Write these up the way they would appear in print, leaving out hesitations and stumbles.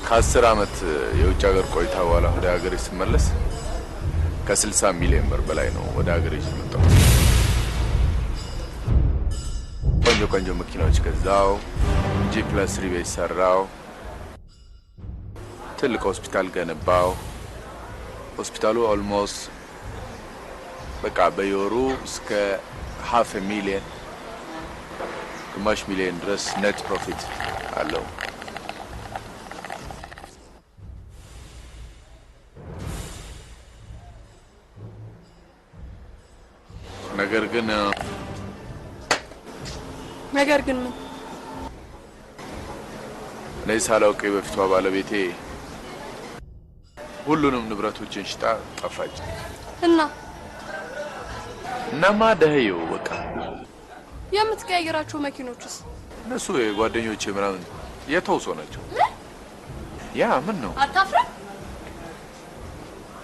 ከ10 አመት የውጭ ሀገር ቆይታ በኋላ ወደ ሀገሬ ስመለስ ከ60 ሚሊዮን ብር በላይ ነው ወደ ሀገሬ የመጣው። ቆንጆ መኪናዎች ገዛው፣ G+3 ቤት ሰራው፣ ትልቅ ሆስፒታል ገነባው። ሆስፒታሉ ኦልሞስት በቃ በየወሩ እስከ $500,000 ግማሽ ሚሊዮን ድረስ ኔት ፕሮፊት አለው። ነገር ግን ምን እኔ ሳላውቅ በፊቷ ባለቤቴ ሁሉንም ንብረቶችን ሽጣ ጠፋች። እናማ ደህየው በቃ የምትቀያየራቸው መኪኖችስ እነሱ የጓደኞቼ ምናምን የተውሶ ናቸው። ያ ምን ነው አታፍረም?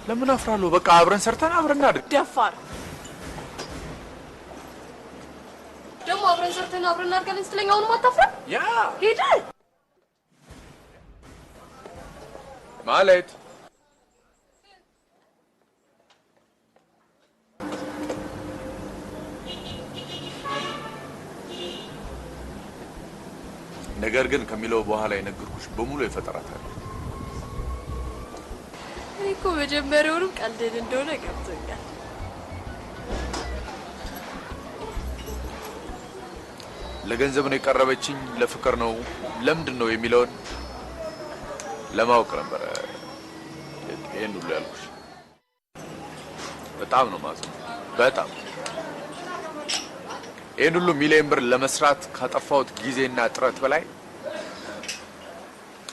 ለምን አፍራለሁ? በቃ አብረን ሰርተን አብረን እናድግ። ደፋር ደግሞ አብረን ሰርተን አብረን እናድጋለን ስትለኝ አሁንም አታፍረም? ያ ሄደ ማለት ነገር ግን ከሚለው በኋላ የነገርኩሽ በሙሉ ይፈጠራታል። እኮ መጀመሪያውንም ቀልድ እንደሆነ ገብቶኛል። ለገንዘብ ነው የቀረበችኝ ለፍቅር ነው ለምንድን ነው የሚለውን ለማወቅ ነበር ይሄን ሁሉ ያልኩሽ። በጣም ነው ማዘን በጣም ይሄን ሁሉ ሚሊዮን ብር ለመስራት ካጠፋሁት ጊዜና ጥረት በላይ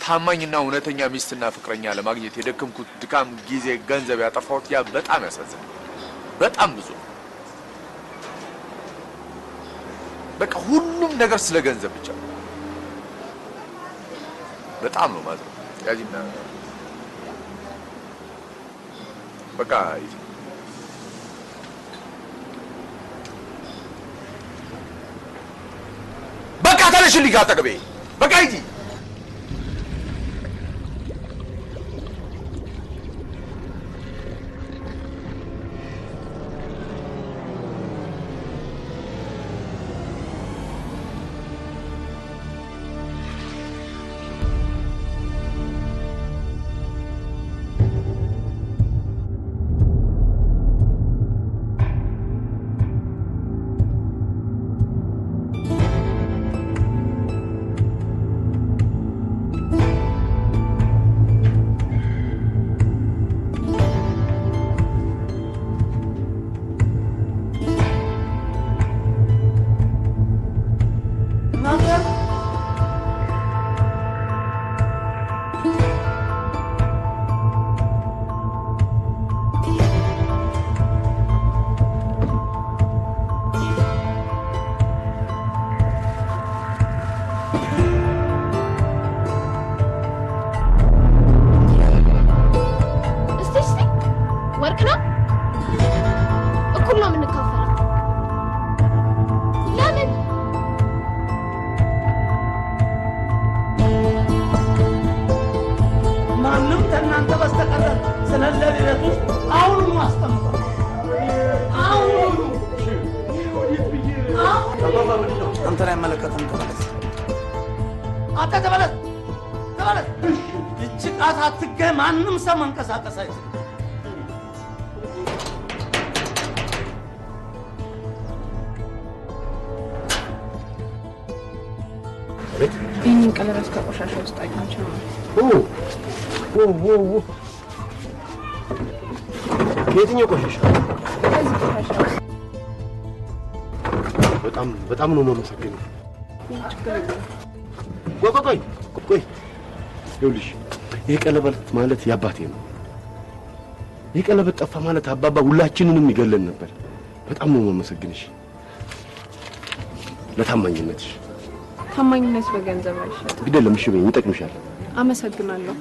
ታማኝና እውነተኛ ሚስትና ፍቅረኛ ለማግኘት የደከምኩት ድካም፣ ጊዜ፣ ገንዘብ ያጠፋሁት ያ በጣም ያሳዝናል። በጣም ብዙ በቃ ሁሉም ነገር ስለ ገንዘብ ብቻ በጣም ነው ማዘን። ያጂና በቃ ተነሽልኝ ካጠገቤ በቃ ሂጂ። ይህንን ቀለበት ከቆሻሻ ውስጥ አግኝቼው ነው። ከየትኛው ቆሻሻ? ከዚህ ቆሻሻ ውስጥ። በጣም ነው የማመሰግነው። ቆይ ይኸውልሽ፣ ይሄ ቀለበት ማለት ያባቴ ነው። ይሄ ቀለበት ጠፋ ማለት አባባ ሁላችንንም ይገለን ነበር። በጣም ነው የማመሰግንሽ ለታማኝነትሽ። ታማኝነት በገንዘብ አይሸጥም። ግዴለም፣ እሺ በይኝ፣ ይጠቅምሻል። አመሰግናለሁ።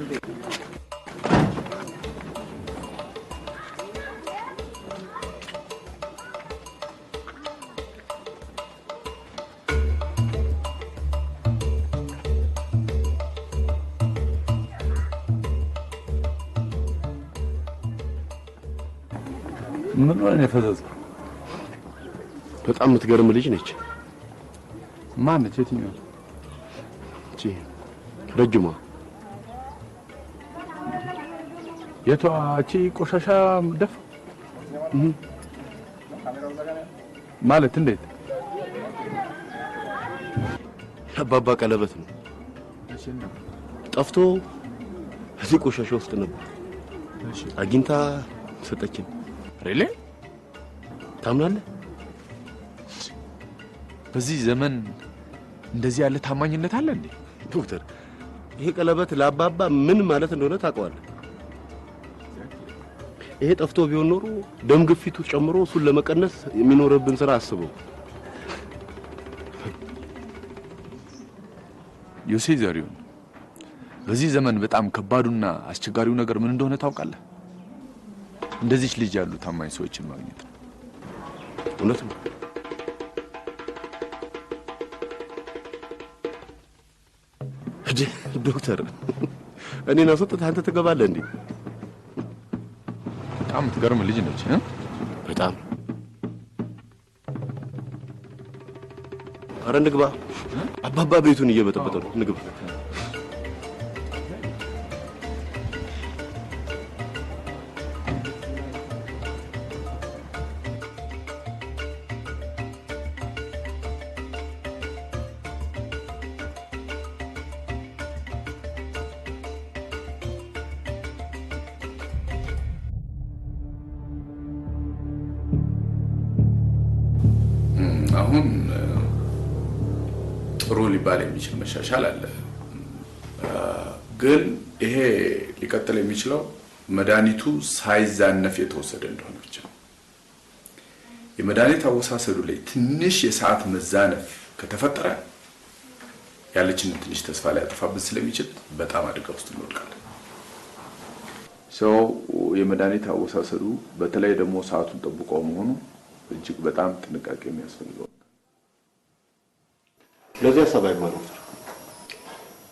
ምን ነው የፈዘዘ? በጣም የምትገርም ልጅ ነች። ማን ነች? የትኛው? እቺ ረጅሟ የቷ? እቺ ቆሻሻ ደፍ ማለት እንዴት? አባባ ቀለበት ነው ጠፍቶ እዚህ ቆሻሻ ውስጥ ነበር። አግኝታ ሰጠችን። ሪሊ? ታምናለህ? በዚህ ዘመን እንደዚህ ያለ ታማኝነት አለ እንዴ? ዶክተር፣ ይሄ ቀለበት ለአባባ ምን ማለት እንደሆነ ታውቀዋለህ? ይሄ ጠፍቶ ቢሆን ኖሮ ደም ግፊቱ ጨምሮ እሱን ለመቀነስ የሚኖርብን ስራ አስበው። ዮሴፍ ዘሪሁን፣ በዚህ ዘመን በጣም ከባዱና አስቸጋሪው ነገር ምን እንደሆነ ታውቃለህ? እንደዚህ ልጅ ያሉ ታማኝ ሰዎችን ማግኘት ነው። እውነት ነው። ዶክተር፣ እኔን አስወጥተህ አንተ ትገባለህ እንዴ? በጣም ትገርም ልጅ ነች። በጣም ኧረ እንግባ። አባባ ቤቱን እየበጠበጠ ነው። እንግባ። አሁን ጥሩ ሊባል የሚችል መሻሻል አለ። ግን ይሄ ሊቀጥል የሚችለው መድኃኒቱ ሳይዛነፍ የተወሰደ እንደሆነ ብቻ ነው። የመድኃኒት አወሳሰዱ ላይ ትንሽ የሰዓት መዛነፍ ከተፈጠረ ያለችንን ትንሽ ተስፋ ላይ ያጠፋብን ስለሚችል በጣም አደጋ ውስጥ እንወድቃለን። ሰው የመድኃኒት አወሳሰዱ በተለይ ደግሞ ሰዓቱን ጠብቆ መሆኑ እጅግ በጣም ጥንቃቄ የሚያስፈልገው። ለዚያ ሰባይ ማለት ነው።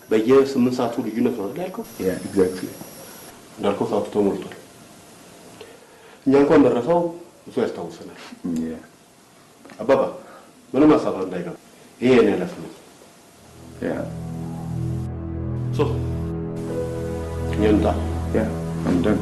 በየ8 ሰዓቱ ልዩነት ነው አይደል ያልከው? ያ ኤግዛክትሊ እንዳልከው ሰዓቱ ተሞልቷል። እኛ እንኳን ደረሰው እሱ ያስታውሰናል። አባባ ምንም ሀሳብ እንዳይገባ፣ ይሄ የኔ ኃላፊነት። ያ ሶ እንታ ያ እንደን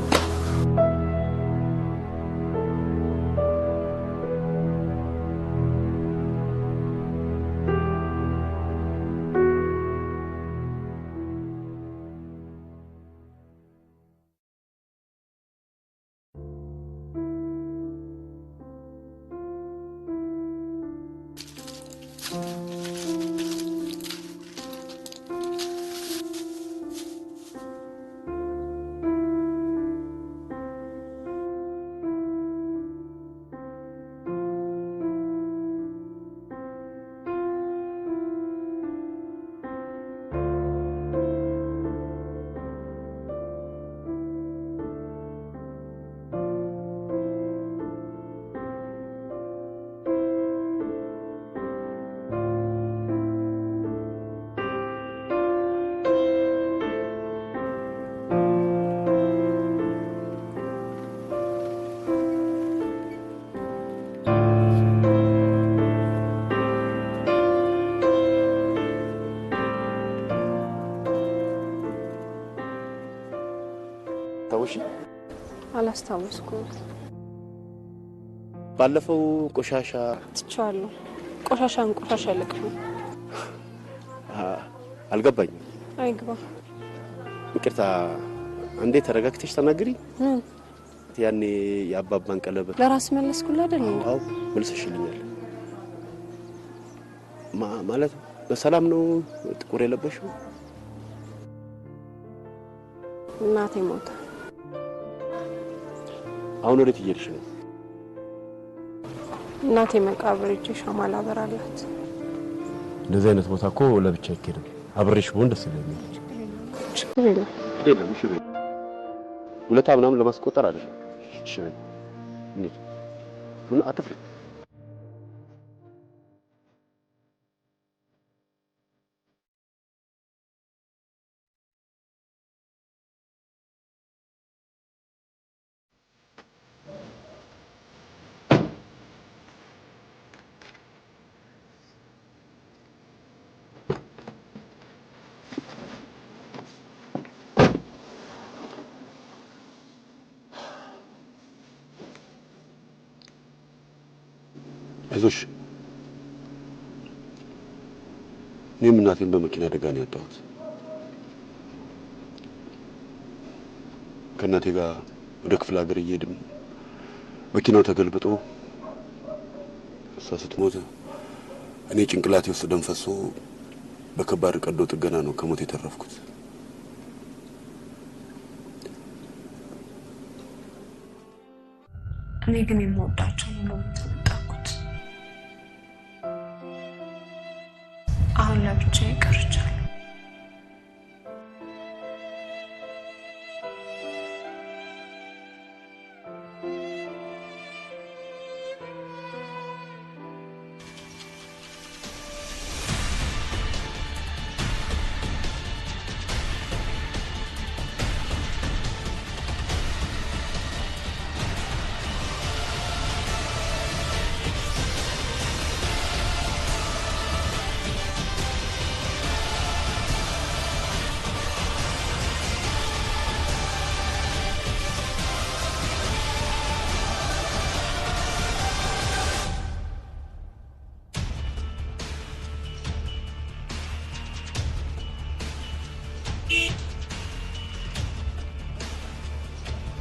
አላስታወስኩም። ባለፈው ቆሻሻ ትቻለሁ። ቆሻሻን ቆሻሻ ለቅም አልገባኝም። አይግባ። ይቅርታ፣ አንዴ ተረጋግተሽ ተናገሪ። ያኔ የአባባን ቀለበት ለራስ መለስኩልህ አይደል? አዎ መልሰሽልኛል። ማለት በሰላም ነው ጥቁር የለበሽው? እናቴ ሞታ። አሁን ወዴት እየሄድሽ ነው? እናቴ መቃብር ሂጅ ሻማ ላበራላት። እንደዚህ አይነት ቦታ እኮ ለብቻ አይኬድም። አብሬሽ ብሆን ደስ ይለኛል። ችግር የለም። እሺ በይ። ሁለታ ምናምን ለማስቆጠር አይደለም። እሺ በይ። ምን አትፍሪ። አይዞሽ እኔም እናቴን በመኪና አደጋ ነው ያጣሁት ከእናቴ ጋር ወደ ክፍለ ሀገር እየሄድን መኪናው ተገልብጦ እሷ ስትሞት እኔ ጭንቅላቴ ውስጥ ደም ፈሶ በከባድ ቀዶ ጥገና ነው ከሞት የተረፍኩት እኔ ግን የምወዳቸው ነው ተጣጣኩት አሁን ለብቻዬ ቀርቻለሁ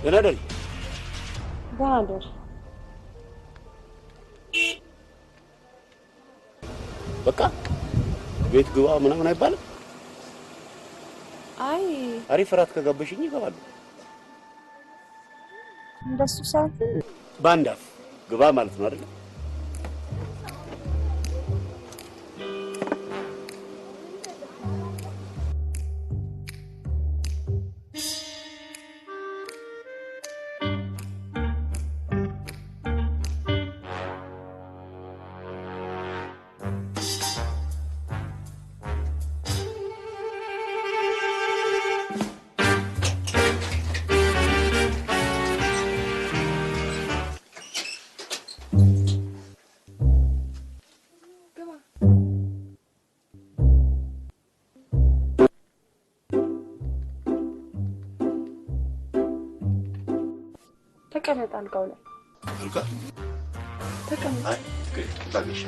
ገናደል በቃ ቤት ግባ ምናምን አይባልም አይ አሪፍ ራት ከጋበሽኝ ይገባሉ እንደሱ ሰዓት ባንዳፍ ግባ ማለት ነው አይደል ተቀመጥ አልጋው ላይ አልጋ ተቀመጥ አይ ታገሽ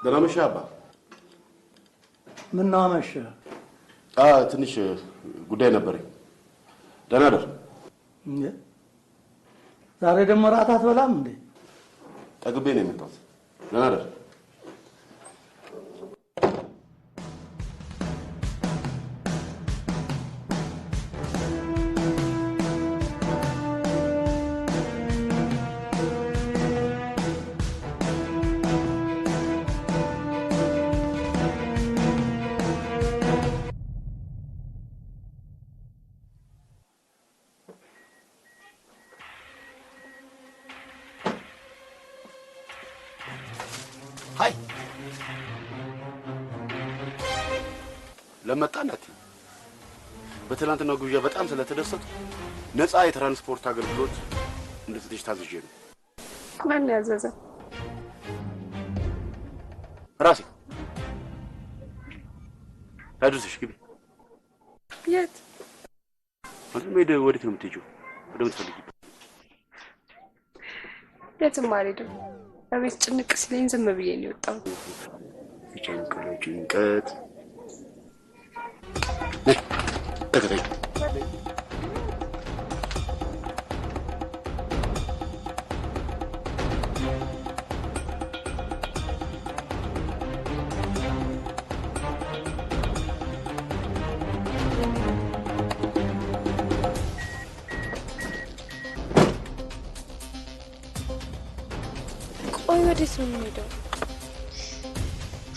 ደህና መሸህ አባ ምን ነው አመሸህ ትንሽ ጉዳይ ነበረኝ ደህና ደር እንዴ ዛሬ ደግሞ ራት አትበላም እንዴ ጠግቤ ነው የመጣሁት ደህና ደር ለመጣናት በትናንትናው ግብዣ በጣም ስለተደሰቱ ነፃ የትራንስፖርት አገልግሎት እንድትደሽ ታዝዤ ነው። ማን ያዘዘ? ራሴ አድርስሽ ግቢ። የት? ወዴት ነው የምትሄጂው? ወደ ምትፈልጊበት? የትም አልሄድም። እቤት ጭንቅ ሲለኝ ዝም ብዬ ነው የወጣሁት። ጭንቀት ተከታይ ቆይ ወዴት ነው የምንሄደው?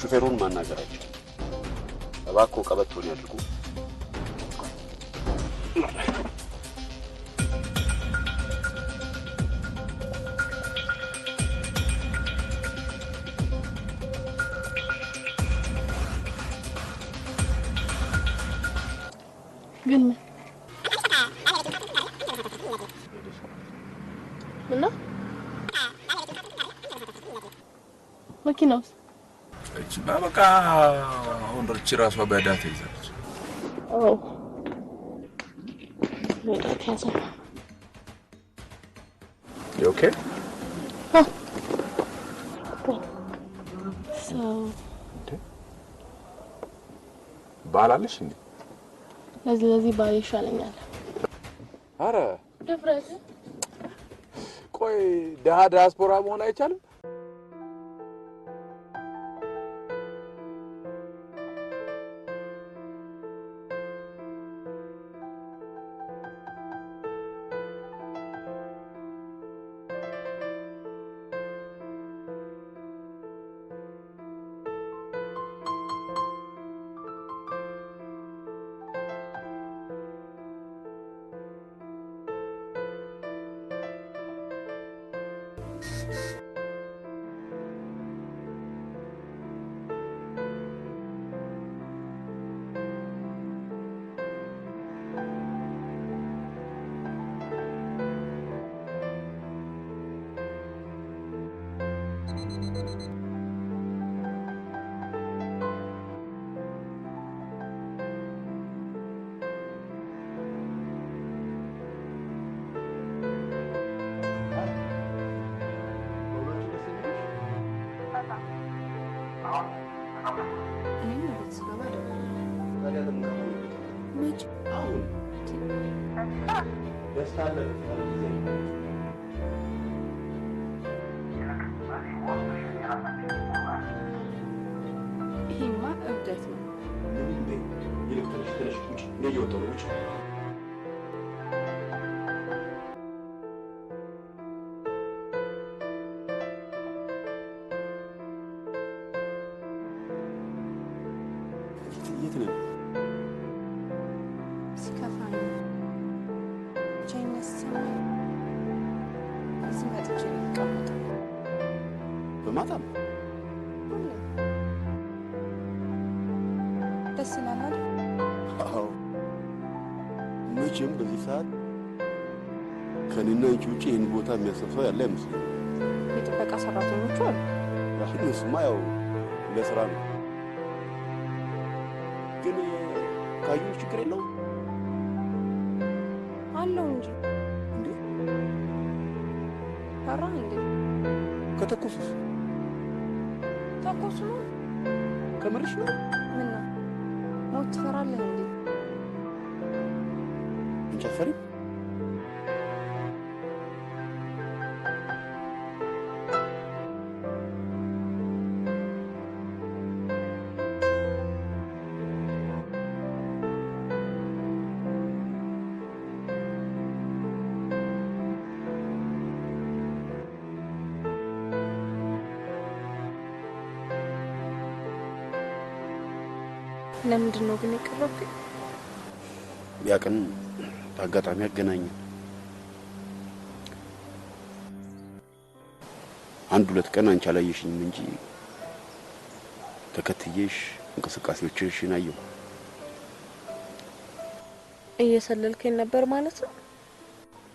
ሹፌሩን ማናገራቸው እባክዎ ቀበቶን ያድርጉ። ግን ምን ነው መኪናው? እቺ በቃ አሁን ርቺ ራሷ በዳታ ይዛለች። በዳታ ያዘ። ኦኬ ባላለሽ እንዴ? ለዚህ ባል ይሻለኛል። አረ ድፍረት። ቆይ ደሃ ዲያስፖራ መሆን አይቻልም? ይሄማ እብደት ነው። የት ነህ? ሲከፋኝ ብቻዬን ሲሰማኝ እዚህ መጥቼ ነው የምቀመጠው። በማታም ደስ ይላል አይደል? አዎ። መቼም በዚህ ሰዓት ከእኔና አንቺ ውጪ ይህን ቦታ የሚያስብ ሰው ያለ አይመስለኝም። የጥበቃ ሰራተኞቹ አሉ። እሱማ ያው ለስራ ነው። ግን ካዩን ችግር የለውም አለው እንጂ። እንዴ? ፈራህ እንዴ? ከተኮሱስ? ተኮሱ ነው። ከምርሽ ነው? ምን ነው ሞት ትፈራለህ እንዴ? አንቺ አትፈሪም? ለምንድን ነው ግን የቀረብኝ? ያ ቀን በአጋጣሚ ያገናኘን። አንድ ሁለት ቀን አንቺ አላየሽኝም እንጂ ተከትዬሽ እንቅስቃሴዎችሽን አየሁ። እየሰለልከኝ ነበር ማለት ነው?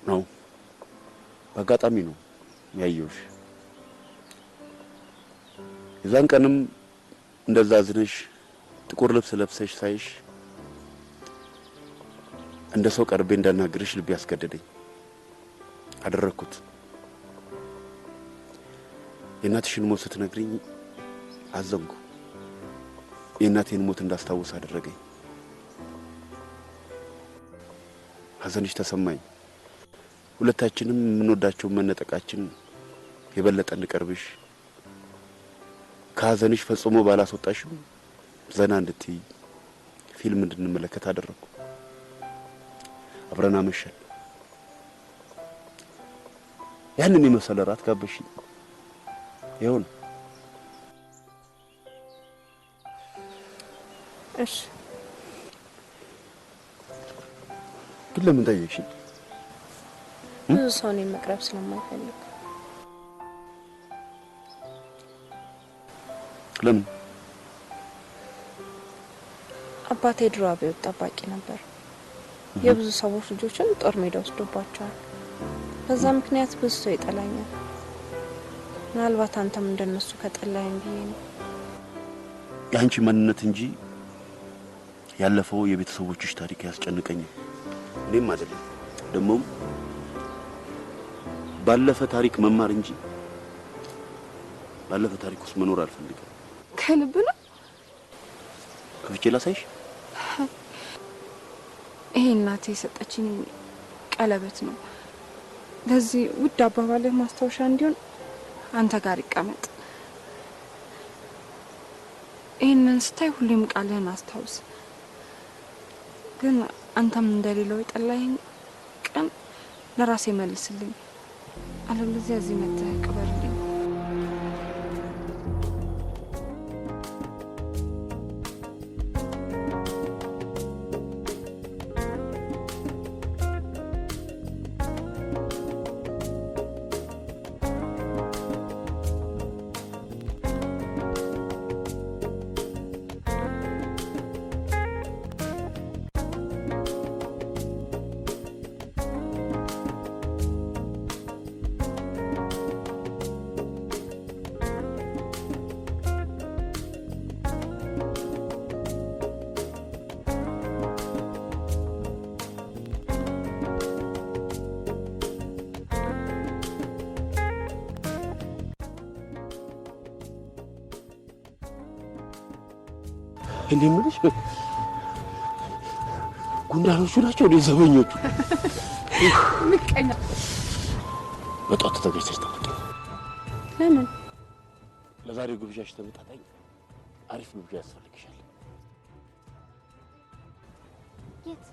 ነው በአጋጣሚ ነው ያየሁሽ። የዛን ቀንም እንደዛ አዝነሽ ጥቁር ልብስ ለብሰሽ ሳይሽ እንደ ሰው ቀርቤ እንዳናግርሽ ልብ ያስገደደኝ አደረኩት። የእናትሽን ሞት ስትነግሪኝ አዘንኩ። የእናቴን ሞት እንዳስታውስ አደረገኝ። ሐዘንሽ ተሰማኝ። ሁለታችንም የምንወዳቸው መነጠቃችን የበለጠ እንቀርብሽ ከሐዘንሽ ፈጽሞ ባላስወጣሽም ዘና እንድትይ ፊልም እንድንመለከት አደረኩ። አብረን አመሸን። ያንን የመሰለ ራት ጋበሽኝ። ይሁን እሺ። ግን ለምን ጠየቅሽኝ? ብዙ ሰው እኔን መቅረብ ስለማይፈልግ። ለምን? አባቴ ድሮ አብዮት ጠባቂ ነበር። የብዙ ሰዎች ልጆችን ጦር ሜዳ ወስዶባቸዋል። በዛ ምክንያት ብዙ ሰው ይጠላኛል። ምናልባት አንተም እንደነሱ ከጠላኝ ብዬ ነው። ያንቺ ማንነት እንጂ ያለፈው የቤተሰቦችሽ ታሪክ ያስጨንቀኝ። እኔም አይደለም ደሞም ባለፈ ታሪክ መማር እንጂ ባለፈ ታሪክ ውስጥ መኖር አልፈልግም። ከልብ ነው? ከፍቼ ላሳይሽ። ይሄ እናቴ የሰጠችኝ ቀለበት ነው። ለዚህ ውድ አባባልህ ማስታወሻ እንዲሆን አንተ ጋር ይቀመጥ። ይሄንን ስታይ ሁሌም ቃልህን አስታውስ። ግን አንተም እንደሌለው የጠላኸኝ ቀን ለራሴ መልስልኝ። አለበለዚያ እዚህ መተህ ቅበርልኝ። እንዴ ምንሽ ጉንዳኖቹ ናቸው እንዴ ዘበኞቹ? ምቀኛ በጣም ተገርተሽ ተመጣጣኝ። ለምን? ለዛሬው ግብዣሽ ተመጣጣኝ አሪፍ ግብዣ ያስፈልግሻል። የት?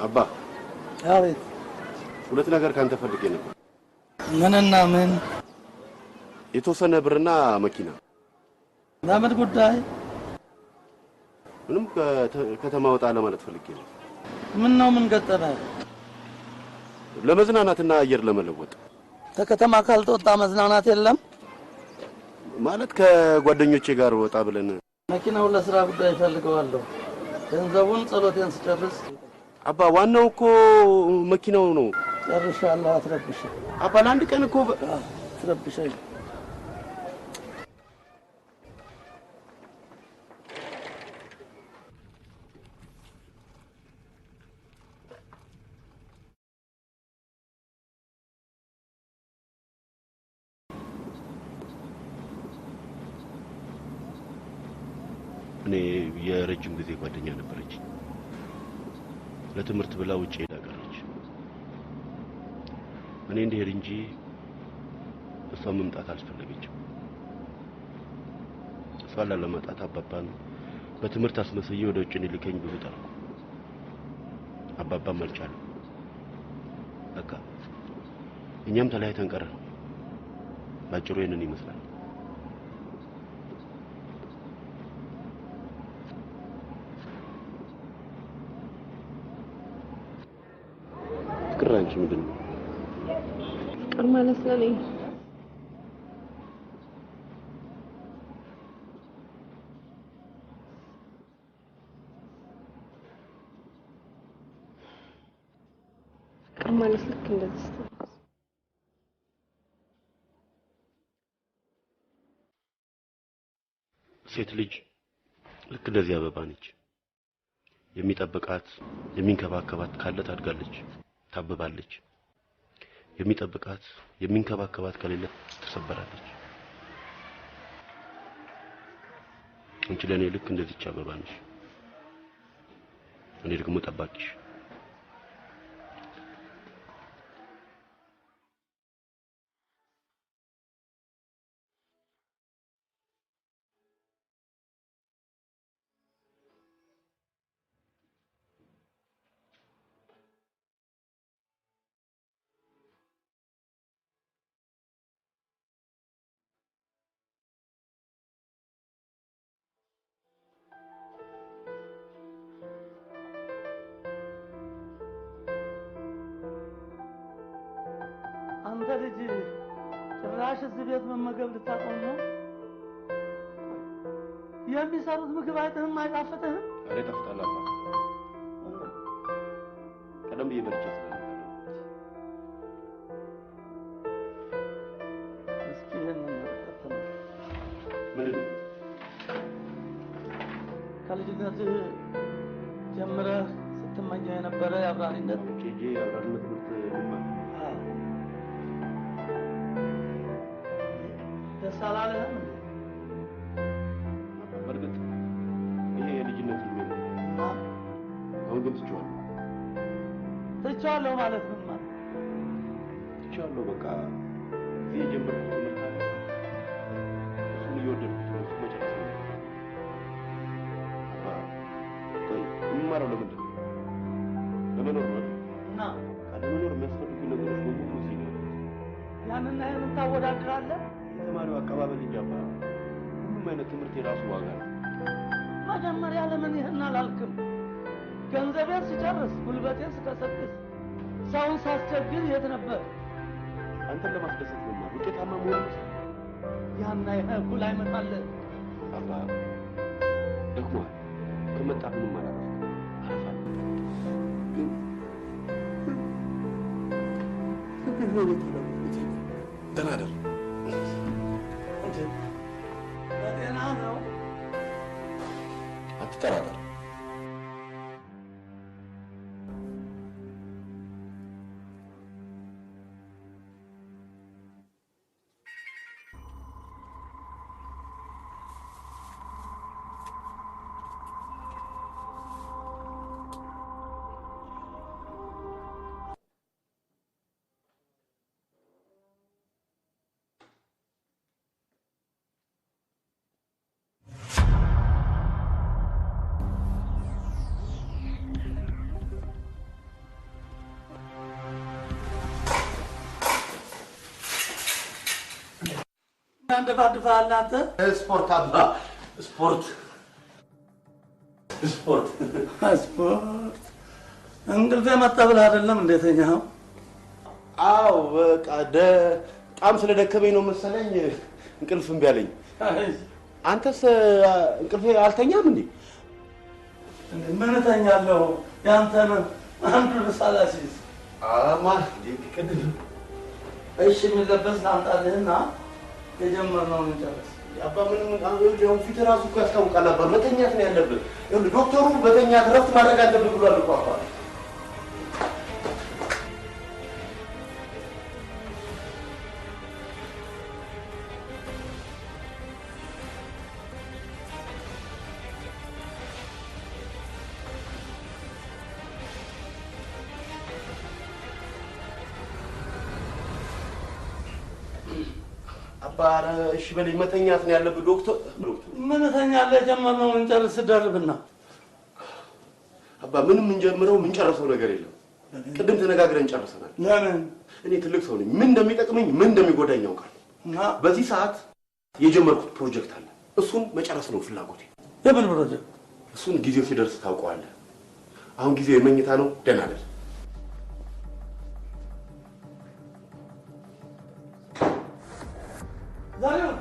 አባ አቤት። ሁለት ነገር ካንተ ፈልጌ ነበር። ምንና ምን? የተወሰነ ብርና መኪና። ለምን ጉዳይ? ምንም ከተማ ወጣ ለማለት ፈልጌ ነው። ምን ነው ምን ገጠመ? ለመዝናናትና አየር ለመለወጥ። ከከተማ ካልተወጣ መዝናናት የለም ማለት ከጓደኞቼ ጋር ወጣ ብለን። መኪናውን ለስራ ጉዳይ ፈልገዋለሁ። ገንዘቡን ጸሎቴን ስጨርስ አባ ዋናው እኮ መኪናው ነው። ጨርሻለሁ። አትረብሽ አባ ለአንድ ቀን እኮ አትረብሽኝ። እኔ የረጅም ጊዜ ጓደኛ ነበረች። ለትምህርት ብላ ውጪ ሄዳ ቀረች። እኔ እንደሄድ እንጂ እሷ መምጣት አልፈለገችም። እሷን ላለማጣት አባባን በትምህርት አስመስዬ ወደ ውጭ ልከኝ ብዙ ጠርኩ። አባባም አልቻለም። በቃ እኛም ተለያይተን ቀረን። ባጭሩ ይሄንን ይመስላል። ፍቅራንቺ ምንድን ነው? ፍቅር ማለት ለኔ ፍቅር ማለት ልክ እንደዚህ ሴት ልጅ ልክ እንደዚህ አበባ ነች። የሚጠብቃት የሚንከባከባት ካለ ታድጋለች፣ ታብባለች። የሚጠብቃት የሚንከባከባት ከሌለ ትሰበራለች። አንቺ ለኔ ልክ እንደዚህች አበባ ነሽ። እኔ ደግሞ ጠባቂሽ። አንተ ልጅ ጭራሽ እዚህ ቤት መመገብ ልታቆም ነው? የሚሰሩት ምግብ አይተህም አይጣፍጥህም? አሬ ጠፍጣላ አባ ቀደም ብዬ በልቼ ስለነበር እስኪ ይሄንን ተፈተነ። ምንድን ነው? ከልጅነትህ ጀምረህ ስትመኘው የነበረ የአብራሪነት ጄጄ የአብራሪነት ትምህርት ልማር ደስ አላለህም እንዴ? በእርግጥ ይሄ የልጅነት ህልሜ ነው። አሁን ግን ትቼዋለሁ። ትቼዋለሁ ማለት ምን ማለት? ትቼዋለሁ በቃ እዚህ የጀመርኩት ትምህርት አለ። እሱን እየወደድኩት ነው። እሱ መጨረስ ነው። ቆይ የምማረው ለምንድን ነው? ለመኖር ነው አይደል? እና ለመኖር የሚያስፈልጉ ነገሮች በሙሉ እዚህ ነው። ያንና ይሄንን ታወዳድራለህ? የተማሪው አቀባበል እንጂ አባ ሁሉም አይነት ትምህርት የራሱ ዋጋ ነው። መጀመሪያ ለምን ይህን አላልክም? ገንዘቤን ስጨርስ ጉልበቴን ስቀሰቅስ ሰውን ሳስቸግር የት ነበር? አንተን ለማስደሰት መማር ውጤታማ መሆን ነው። ያና ይሄ እኩል አይመጣልህ። አባ ደክሟል። ከመጣ ምንም አላረፍኩም። አረፋል ግን ተናደር በጤና ነው? አትጠራጠር። ታንደፋድፋለህ አንተ? ስፖርት አባ ስፖርት ስፖርት ስፖርት እንቅልፍ መጣ ብለህ አይደለም እንደተኛኸው? አዎ በቃ በጣም ስለደከመኝ ነው መሰለኝ እንቅልፍ እምቢ አለኝ። አንተስ እንቅልፍ አልተኛም እንዴ? ምን እተኛለሁ? ያንተን አንዱ ሳላሲስ አማ ቅድም እሺ የሚለበስ ላምጣልህና የጀመርነውን እንጨርስ። አባ ምንም አሁን ፊት ራሱ እኮ ያስታውቃል። አባ መተኛት ነው ያለብህ። ይኸውልህ ዶክተሩ መተኛት እረፍት ማድረግ አለብህ ብሏል እኮ አባ። አባረ እሺ በለኝ መተኛት ነው ያለብህ ዶክተር። ምን ተኛለህ? የጀመርነውን እንጨርስ ደርብና። አባ ምንም እንጀምረው የምንጨርሰው ነገር የለም። ቅድም ተነጋግረን ጨርሰናል። ለምን? እኔ ትልቅ ሰው ነኝ። ምን እንደሚጠቅመኝ ምን እንደሚጎዳኝ ያውቃል። እና በዚህ ሰዓት የጀመርኩት ፕሮጀክት አለ። እሱን መጨረስ ነው ፍላጎቴ። የምን ፕሮጀክት? እሱን ጊዜው ሲደርስ ታውቀዋለህ። አሁን ጊዜው የመኝታ ነው። ደህና ነህ? ዛሬው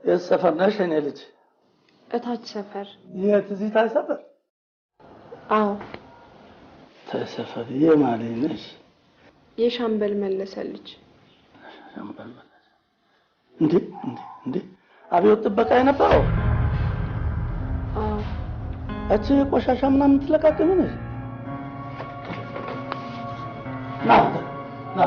የሰፈር ነሽ እኔ ልጅ? እታች ሰፈር። የት? እዚህ ታይ ሰፈር? አዎ። ታይ ሰፈር የማለኝ ነሽ? የሻምበል መለሰ ልጅ። ሻምበል መለሰ እንዴ አብዮት ጥበቃ የነበረው? አዎ። እቺ ቆሻሻ ምናምን ትለቃቅም ነሽ? ና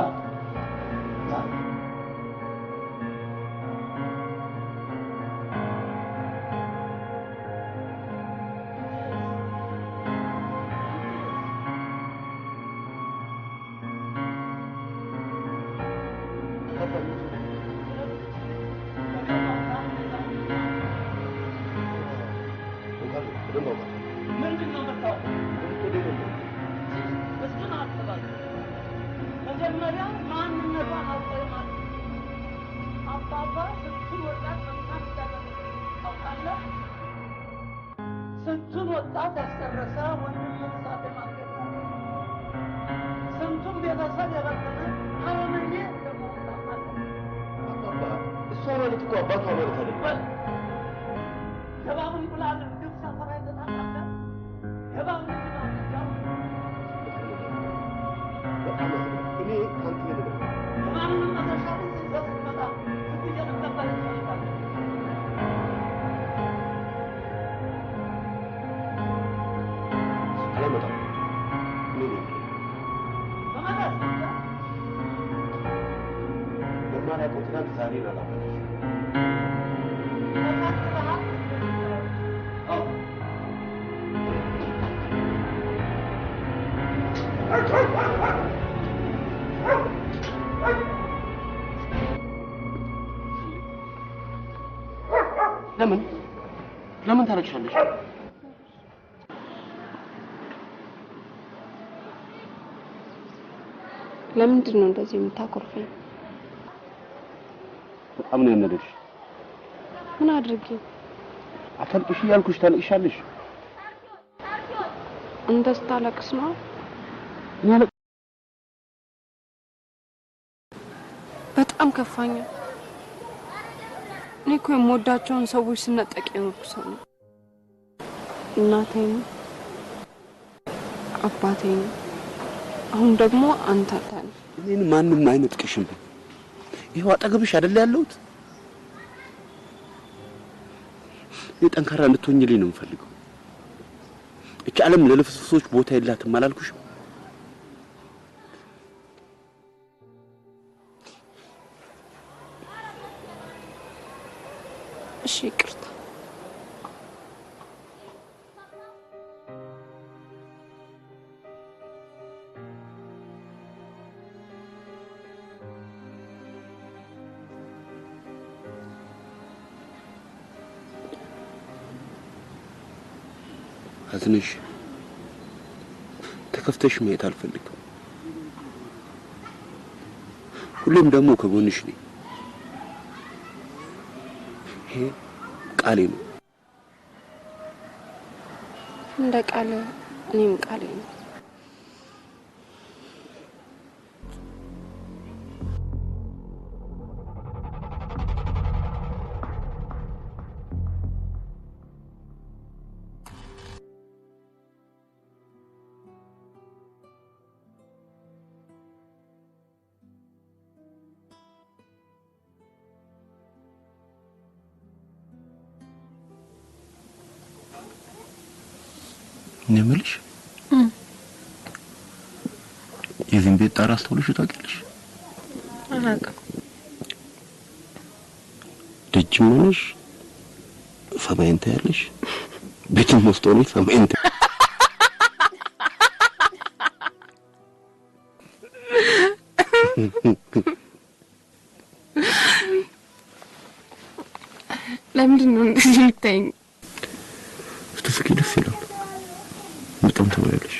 ለምን ታረክሻለሽ? ለምንድን ነው እንደዚህ የምታኮርፈኝ? በጣም ነው ያነደሽ። ምን አድርጌ? አታልቅሽ ያልኩሽ ታልቅሻለሽ። እንደስታለቅስ ነው በጣም ከፋኛ እኔ እኮ የምወዳቸውን ሰዎች ስነጠቅ የኖርኩ ሰው ነኝ እናቴን አባቴን አሁን ደግሞ አንተ ታን እኔን ማንንም አይነጥቅሽም ይሄው አጠገብሽ አይደል ያለሁት የጠንካራ እንድትሆኝልኝ ነው የምፈልገው እቺ ዓለም ለልፍስፍሶች ቦታ የላትም አላልኩሽም እሺ ይቅርታ አዝነሽ ተከፍተሽ ማየት አልፈልግም ሁሌም ደግሞ ከጎንሽ ነኝ ይሄ ቃሌ ነው እንደ ቃል እኔም ቃሌ ነው ነምልሽ የዚህን ቤት ጣራ አስተውለሽ ታውቂያለሽ አላውቅም ደጅም ሆነሽ ሰማይን ታያለሽ ቤትም ውስጥ ሆነሽ ሰማይን ለምንድን ነው እንደዚህ የምታይኝ ስትስቂ ደስ ይላል በጣም ተወያለሽ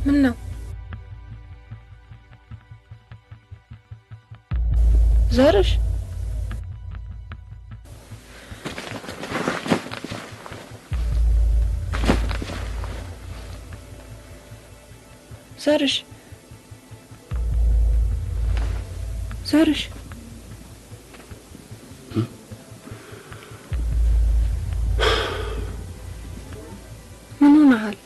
ምን ነው ዘርሽ ዘርሽ ዘርሽ ምን ሆነሃል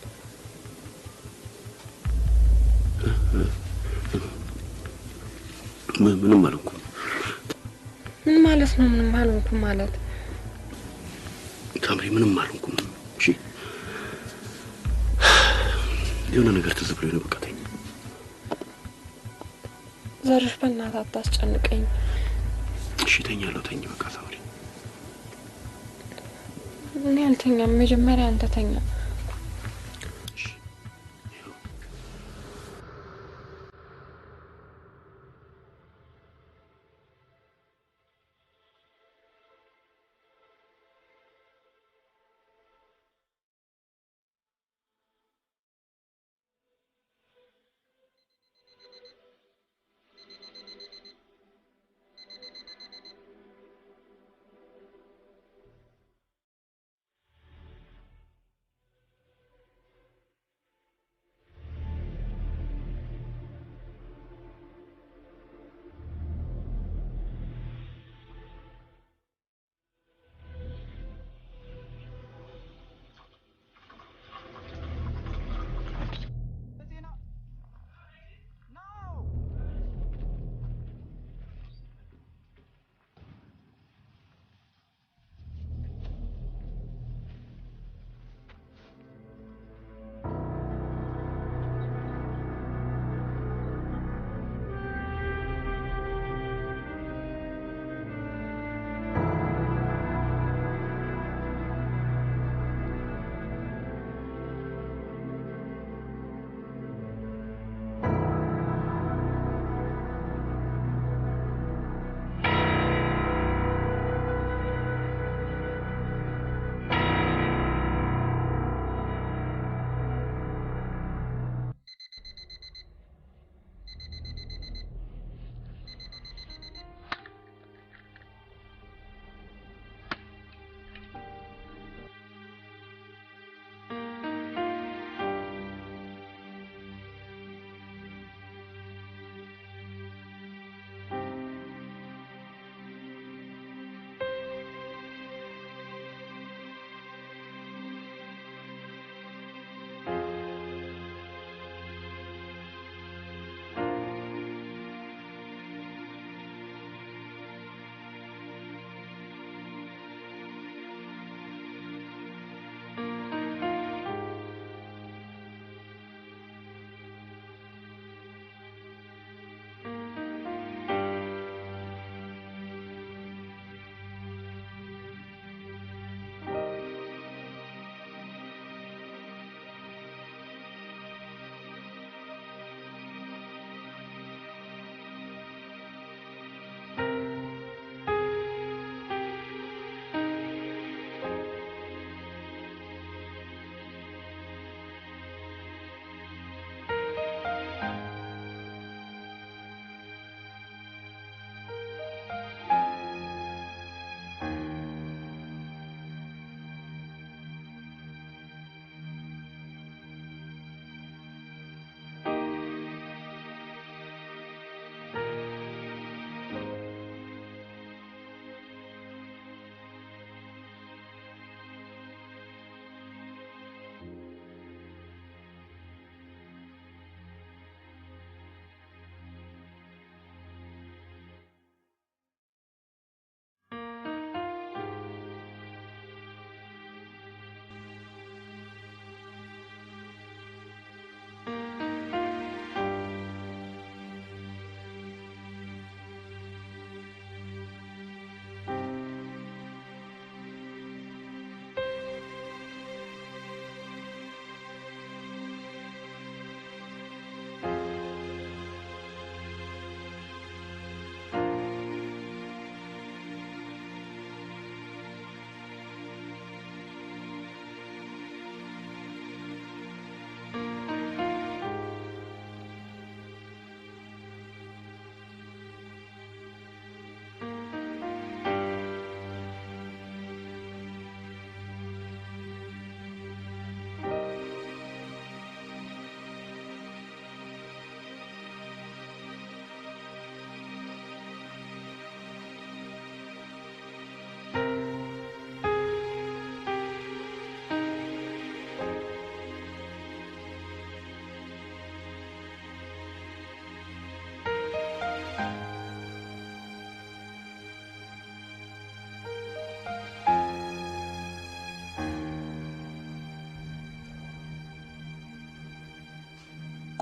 ምንም አልኩኝ ምን ማለት ነው ምንም አልኩኝ ማለት ታምሪ ምንም አልኩኝ እሺ የሆነ ነገር ተዘብሎ ነው በቃ ተኝ ዘርሽ በእናትህ አታስጨንቀኝ እሺ ተኛለሁ ተኝ በቃ ታምሪ እኔ አልተኛም መጀመሪያ አንተ ተኛ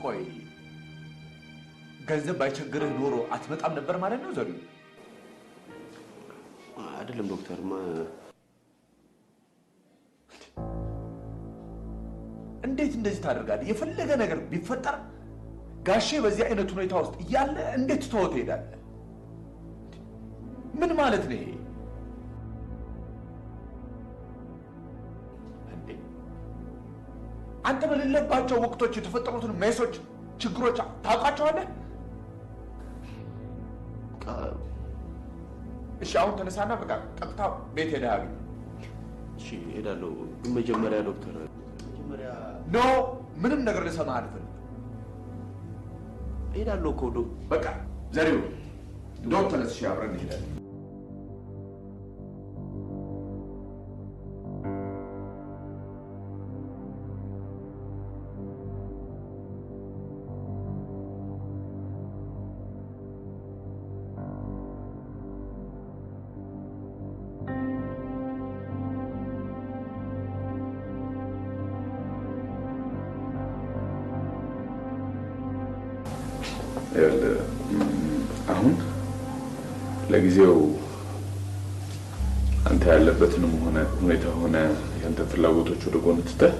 ቆይ ገንዘብ ባይቸግርህ ኖሮ አትመጣም ነበር ማለት ነው ዘሩ? አይደለም ዶክተር እንዴት እንደዚህ ታደርጋለህ? የፈለገ ነገር ቢፈጠር ጋሼ በዚህ አይነት ሁኔታ ውስጥ እያለ እንዴት ተወው ትሄዳለህ? ምን ማለት ነው ይሄ? እንዴ አንተ በሌለባቸው ወቅቶች የተፈጠሩትን ሜሶች ችግሮች ታውቃቸዋለህ? እሺ አሁን ተነሳና በቃ ቀጥታ ቤት ሄደህ አግኝ። እሺ ሄዳለሁ። መጀመሪያ ዶክተር ኖ ምንም ነገር ልሰማህ አልፈልግም። ሄዳለሁ እኮ በቃ ዘሪው እንደውም ተነስ፣ እሺ አብረን እንሄዳለን። አሁን ለጊዜው አንተ ያለበትንም ሆነ ሁኔታ ሆነ ያንተ ፍላጎቶች ወደ ጎን ትተህ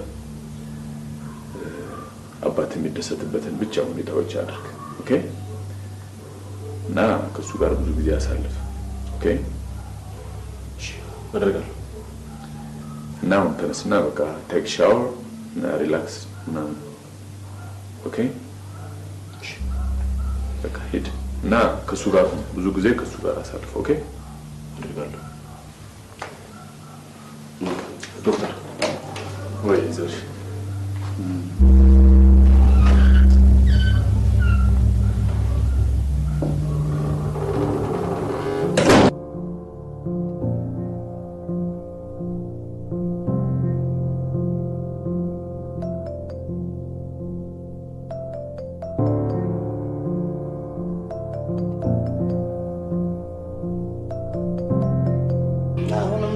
አባት የሚደሰትበትን ብቻ ሁኔታዎች አድርግ። ኦኬ? እና ከሱ ጋር ብዙ ጊዜ አሳልፍ። ኦኬ? እሺ አደርጋለሁ። እና አሁን ተነስና በቃ ቴክ ሻወር እና ሪላክስ ምናምን። ኦኬ? በቃ ሂድ እና ከሱ ጋር ብዙ ጊዜ ከሱ ጋር አሳልፍ። ኦኬ? አደርጋለሁ። ዶክተር ወይ ዘር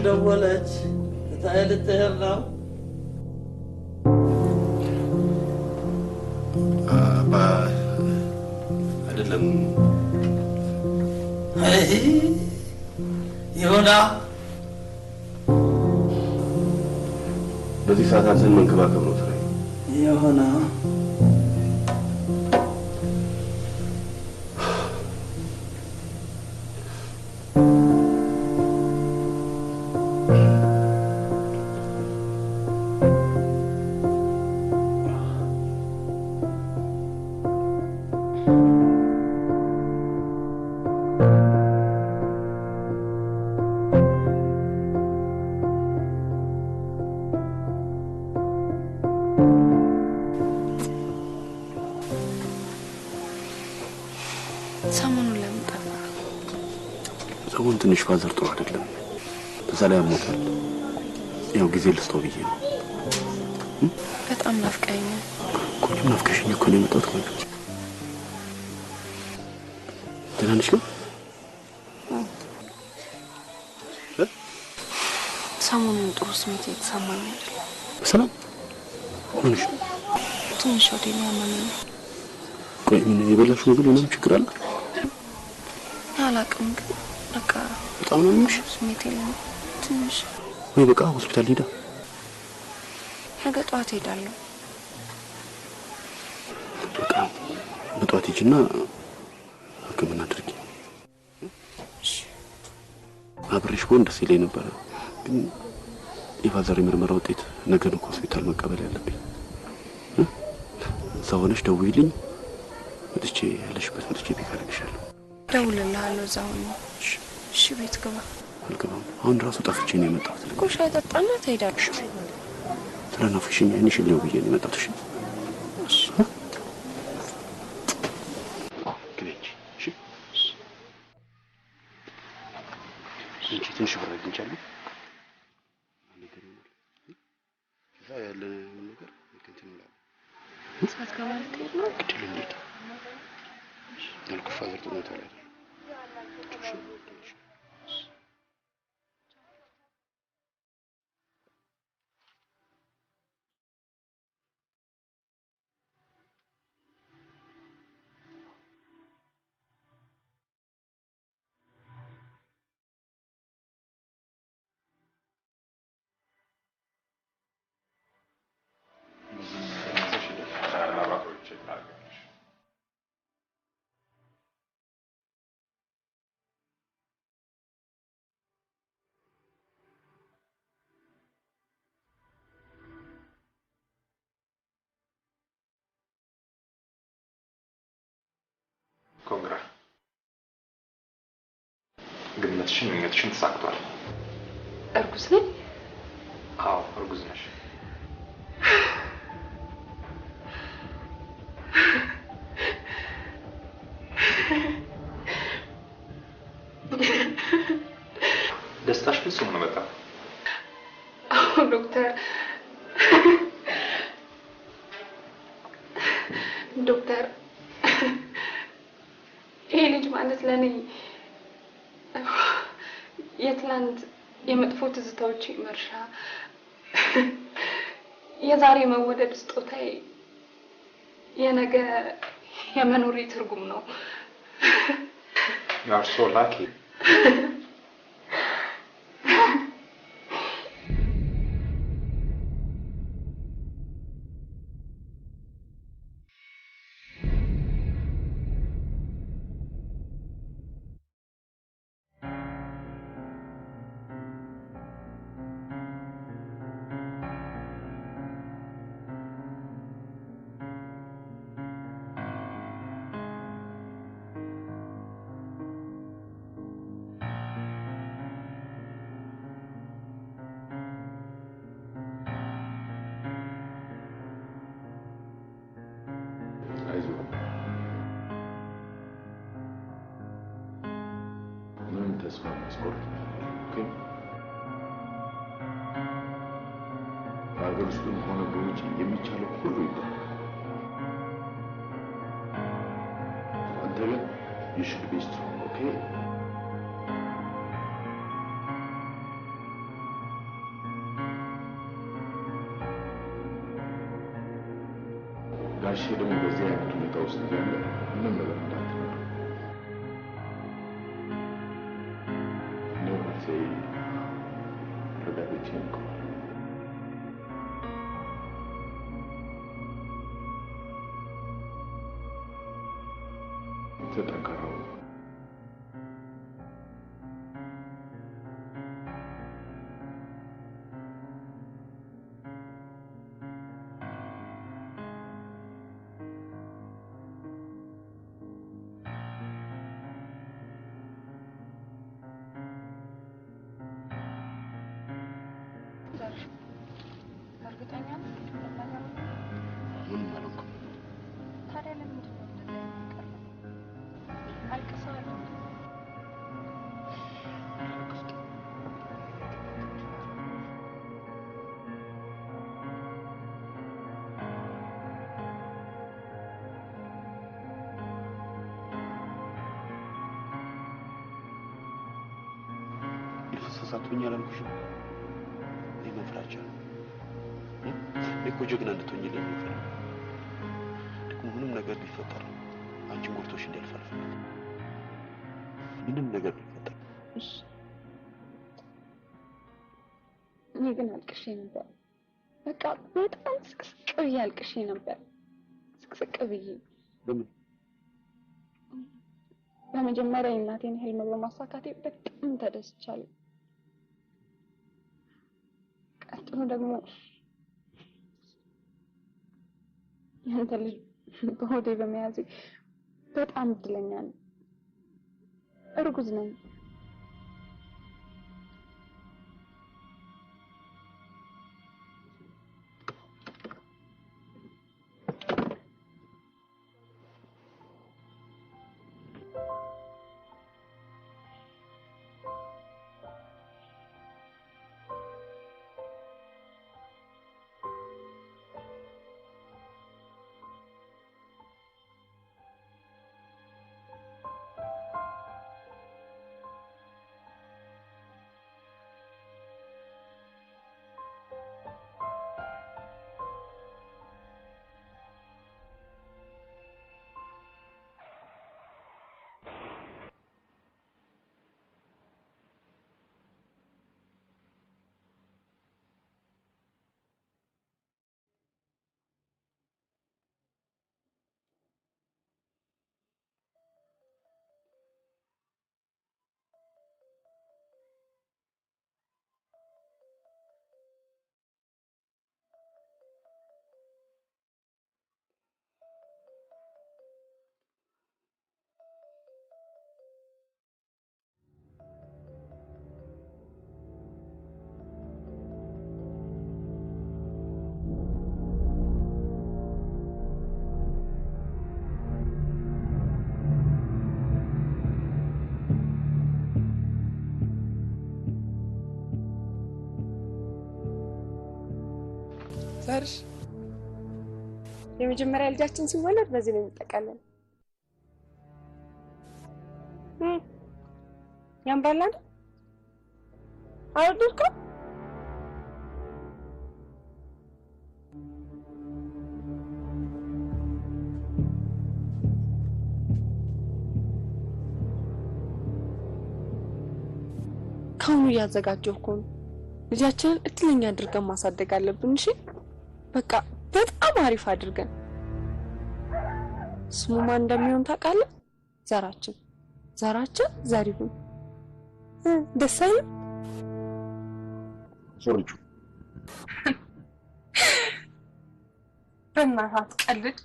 ደወለች። እታይ ልትሄድ ነው። አይደለም ይሁና። በዚህ ሰዓት አንተን መንከባከብ ነው ስራዬ። ይሁና ትንሽ ፋዘር ጥሩ አይደለም። በዛ ላይ አሞታል። ያው ጊዜ ልስጠው ብዬ ነው። በጣም ናፍቀኸኛል። ቆይ ናፍቀሽኝ እኮ ነው የመጣሁት። ቆይ ደህና ነሽ ግን? ሰሞኑን ጥሩ ስሜት የተሰማኝ አይደለም። ሰላም ሆነሽ? ትንሽ ወዲያ ያመመኝ። ቆይ ምን የበላሽው ነገር ምንም ችግር አለ? አላውቅም ግን በቃ በጣም ነው ምንሽ? ስሜት የለም ትንሽ። ወይ በቃ ሆስፒታል ሄዳ ነገ ጠዋት ሄዳለሁ። በቃ በጠዋት ሂጂና ሕክምና አድርጊ። አብሬሽ ብሆን ደስ ይለኝ ነበር፣ ግን የፋዘር ምርመራ ውጤት ነገ ነው ሆስፒታል መቀበል ያለብኝ። እዛ ሆነሽ ደውዪልኝ፣ መጥቼ ያለሽበት መጥቼ ፒክ አደርግሻለሁ። ደውልልሃለሁ እዛው ነው። እሺ ቤት ግባ። አልገባም። አሁን ራሱ ጠፍቼ ነው የመጣሁት። እኮ ሻይ ጠጣና ትሄዳለሽ። ስለናፍቅሽኝ አይንሽ ሊው ብዬ ነው የመጣሁት። እሺ እሺ ትንሽ ብር አግኝቻለሁ። እዛ ያለ ነገር እንትን ይላል። ሰዓት ከማለት ነው ግድል እንዴት ያልኩ ፋዘር ጥሞታል አይደል? ኮንግራ ግምትሽን ምኞትሽን ተሳክቷል። እርጉዝ ነኝ? አዎ እርጉዝ ነሽ። ደስታሽ ፍጹም ነው በጣም። አዎ ዶክተር ይሄ ልጅ ማለት ለኔ የትላንት የመጥፎ ትዝታዎች መርሻ የዛሬ መወደድ ስጦታዬ የነገ የመኖሬ ትርጉም ነው። You are so lucky. ተስፋ ማስቆርጥ ግን በሀገር ውስጥም ሆነ በውጭ የሚቻለው ሁሉ ይደረጋል። አንተ ግን you should be strong, okay? ጋሼ ደግሞ በዚህ አይነት ሁኔታ ውስጥ ያለ ምንም ነገር እንዳትነግረው። Say, ረዳቶቼን ተጠንቀረው። እርግጠኛ ነኝ? ምንም አላውቅም። ታዲያ ለምንድን ነው እንደዚህ የሚቀርበው? አልቅሰዋል። የተሳሳትኩኝ አላልኩሽም? መፍራቻ እኮ ጀግና እንድትሆኝልኝ ነው። ደግሞ ምንም ነገር ቢፈጠር አንቺን ጎርቶሽ እንዲያልፍ አልፈልግም። ምንም ነገር ቢፈጠር። እሺ እኔ ግን አልቅሼ ነበር። በቃ በጣም ስቅስቅ ብዬ አልቅሼ ነበር። ስቅስቅ ብዬ ለምን? በመጀመሪያ የእናቴን ህልም በማሳካቴ በጣም ተደስቻለሁ። ቀጥሎ ደግሞ ያንተ ልጅ በሆዴ በመያዜ በጣም እድለኛ ነኝ። እርጉዝ ነኝ። ዘርሽ የመጀመሪያ ልጃችን ሲወለድ በዚህ ነው የሚጠቃለል። ያምራል አይደል? አውርድልከው? ካሁኑ እያዘጋጀሁ እኮ ነው። ልጃችንን እድለኛ አድርገን ማሳደግ አለብን። እሺ በቃ በጣም አሪፍ አድርገን። ስሙ ማን እንደሚሆን ታውቃለህ? ዘራችን ዘሪሁን። ደስ አይልም? ሶርጁ በእናትህ አትቀልድ።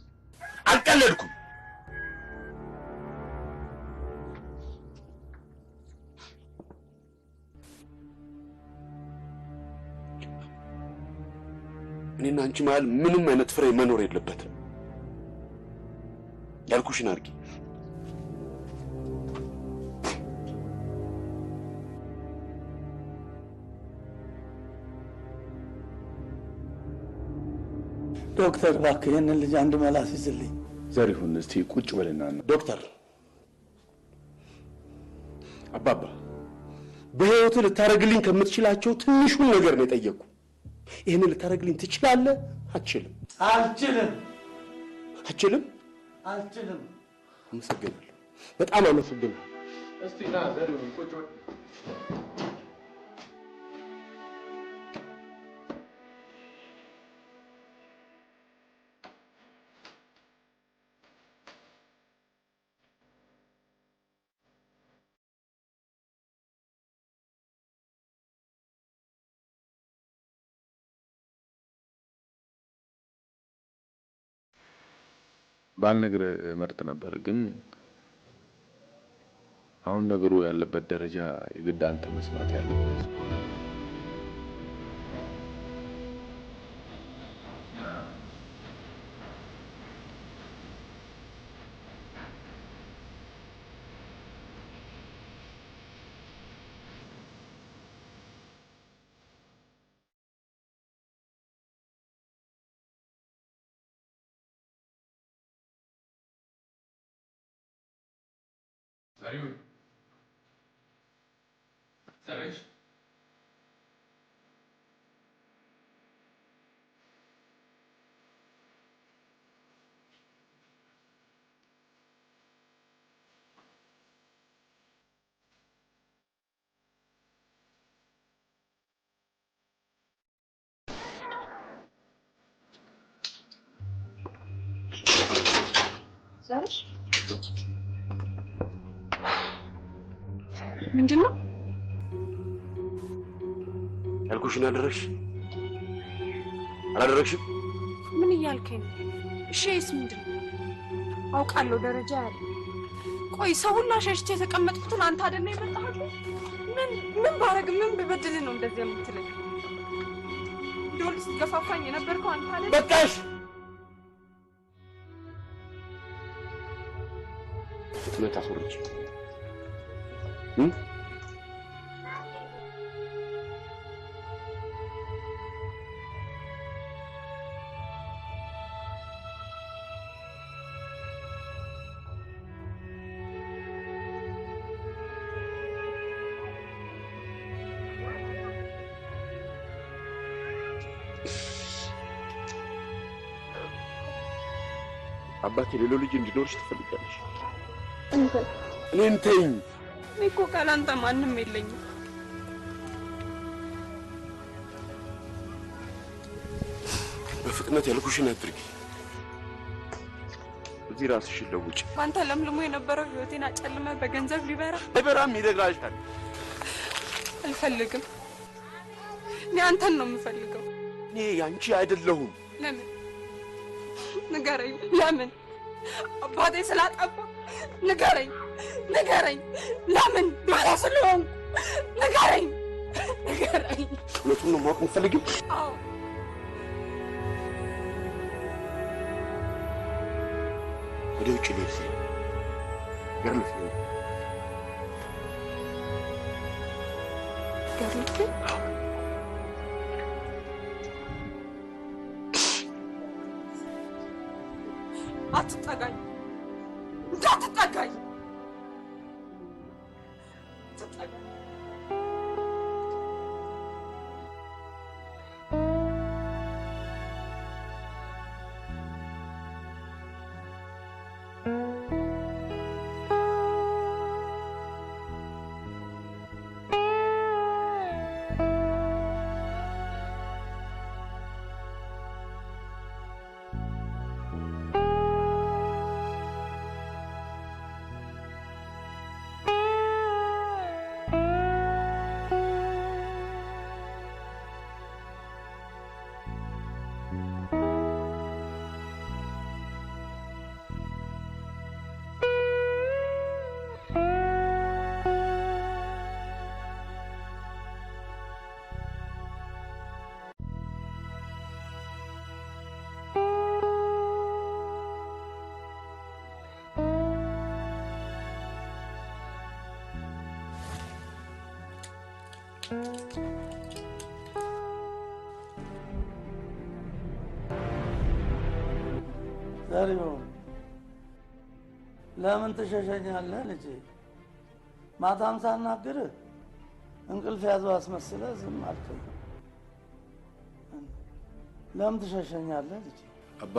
አልቀለድኩም። እኔና አንቺ መሀል ምንም አይነት ፍሬ መኖር የለበትም። ያልኩሽን አድርጊ። ዶክተር እባክህ ይህንን ልጅ አንድ መላ ሲዝልኝ። ዘሪሁን እስቲ ቁጭ በልና ዶክተር አባባ በህይወት ልታረግልኝ ከምትችላቸው ትንሹን ነገር ነው የጠየቅኩ። ይሄንን ልታረግልኝ ትችላለህ? አትችልም? አልችልም። አመሰግናለሁ። በጣም አመሰግናለሁ። እስቲ ና ዘሪሁን ቁጭ በል። ባልነግርህ መርጥ ነበር፣ ግን አሁን ነገሩ ያለበት ደረጃ የግድ አንተ መስማት ያለበት። ዘሪሁን ሰረሽ ዘርሽ ምንድነው? ያልኩሽን አደረግሽ? አላደረግሽም? ምን እያልከኝ ነው? እሺስ ምንድነው? አውቃለሁ ደረጃ ያለ። ቆይ ሰው ሁላ ሸሽቼ የተቀመጥኩትን አንተ አይደል ነው የመጣኸው? ምን ባረግ ምን በበደል ነው እንደዚህ የምትለኝ? ዶል ስትገፋፋኝ የነበርከው አንተ አይደል? በቃሽ። ፍጥነት አስወርጅ። አባቴ ሌሎ ልጅ እንዲኖርሽ ትፈልጋለሽ? እኔን ተይኝ። እኔ እኮ ካላንተ ማንም የለኝም። በፍጥነት ያልኩሽን አድርጊ። እዚህ ራስሽን ለውጪ። ባንተ ለምልሞ የነበረው ህይወቴን አጨልመ በገንዘብ ሊበራ አይበራም፣ ይደግራሻል። አልፈልግም። እኔ አንተን ነው የምፈልገው። እኔ ያንቺ አይደለሁም። ለምን ንገረኝ? ለምን አባቴ ስላጠፋ ንገረኝ። ለምን ባላ ስለሆንኩ ንገረኝ። እውነቱን ነው ማወቅ የምትፈልጊው? አዎ ወደ ውጭ ልሄድ ስል ገርልፍ አትጠጋኝ እንዳትጠጋኝ አትጠጋኝ ዘሪሁን ለምን ትሸሸኛለህ ልጄ? ማታም ሳናግርህ እንቅልፍ ያዘው አስመስለህ ዝም አልከኝ። ለምን ትሸሸኛለህ ልጄ? አባ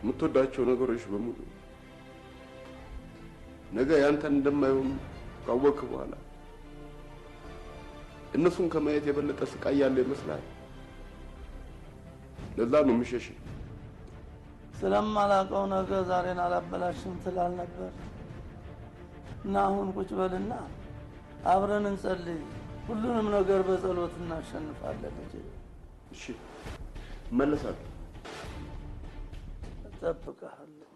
የምትወዳቸው ነገሮች በሙሉ ነገ ያንተን እንደማይሆኑ ካወቅህ በኋላ እነሱን ከማየት የበለጠ ስቃይ ያለ ይመስላል። ለዛ ነው የምሸሽ። ስለማላውቀው ነገ ዛሬን አላበላሽም ትላል ነበር እና አሁን ቁጭ በልና አብረን እንጸልይ። ሁሉንም ነገር በጸሎት እናሸንፋለን ልጄ። እሺ እመለሳለሁ። እጠብቅሃለሁ።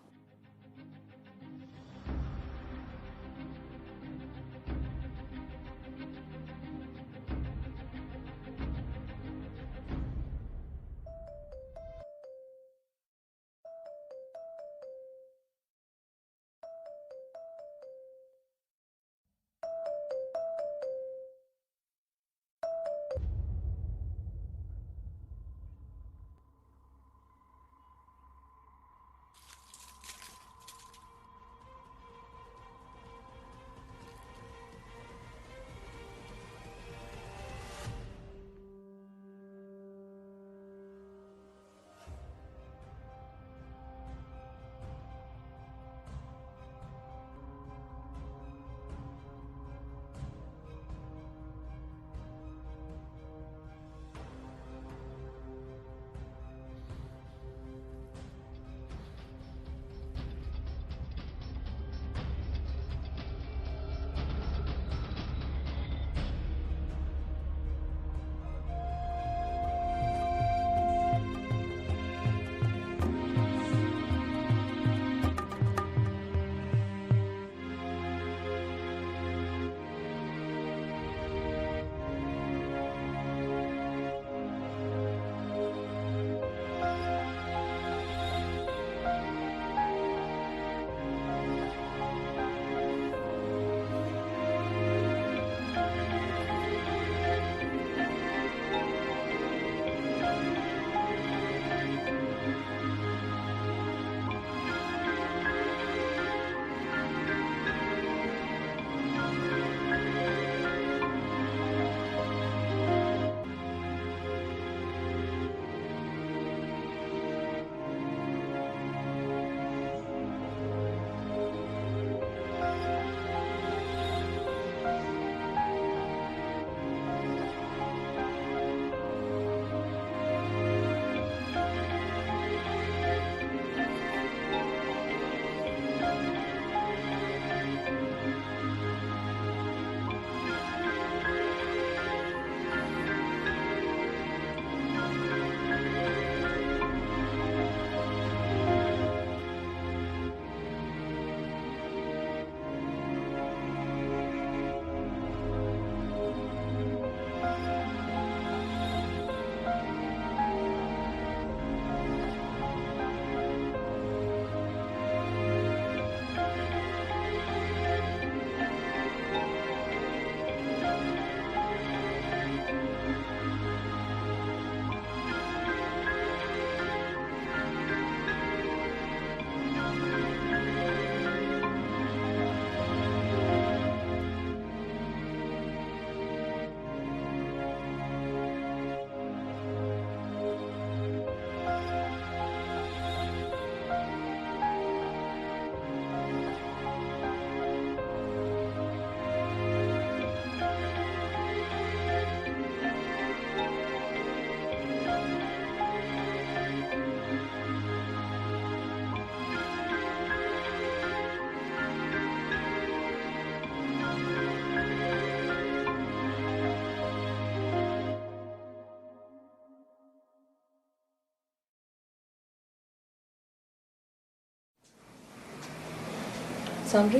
ሳምሪ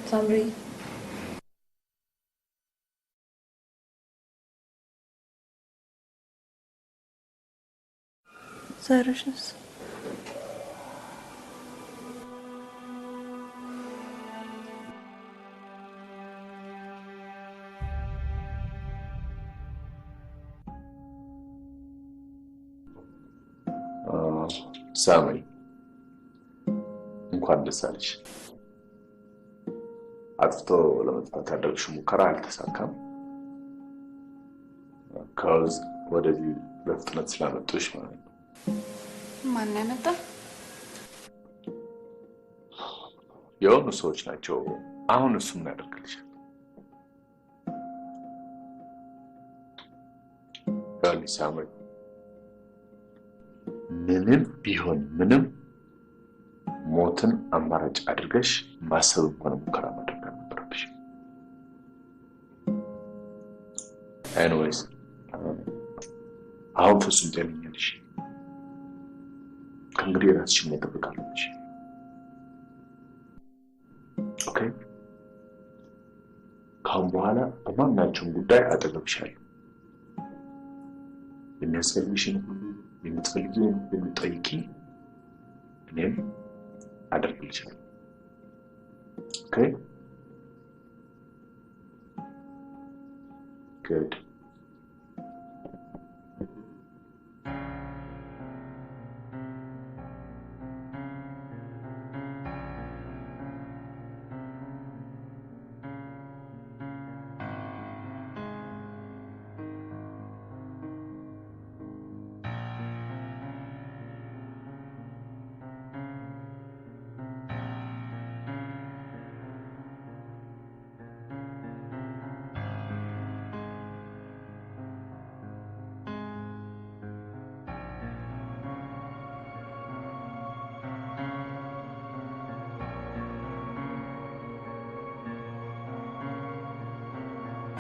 ሳምሪ ዘርሽስ ሳምሪ እንኳን ደስ አለሽ። አጥፍቶ ለመጥፋት ያደረግሽው ሙከራ አልተሳካም። ከውዝ ወደዚህ በፍጥነት ስላመጡሽ ማለት ነው። ማን ያመጣ? የሆኑ ሰዎች ናቸው። አሁን እሱ ምን ያደርግልሻል? ሳምሪ ምንም ቢሆን ምንም ሞትን አማራጭ አድርገሽ ማሰብ እንኳን ሙከራ ማድረግ ነበረብሽ። ኤኒዌይስ አሁን ፍጹም ጤነኛ ነሽ። ከእንግዲህ ራስሽን መጠበቅ አለብሽ። ኦኬ? ከአሁን በኋላ በማናቸውም ጉዳይ አጠገብሻለሁ። የሚያስፈልግሽን ሁሉ የምትፈልጊውን ሁሉ ጠይቂ፣ እኔም አደርግልሻለሁ። ኦኬ? ጉድ።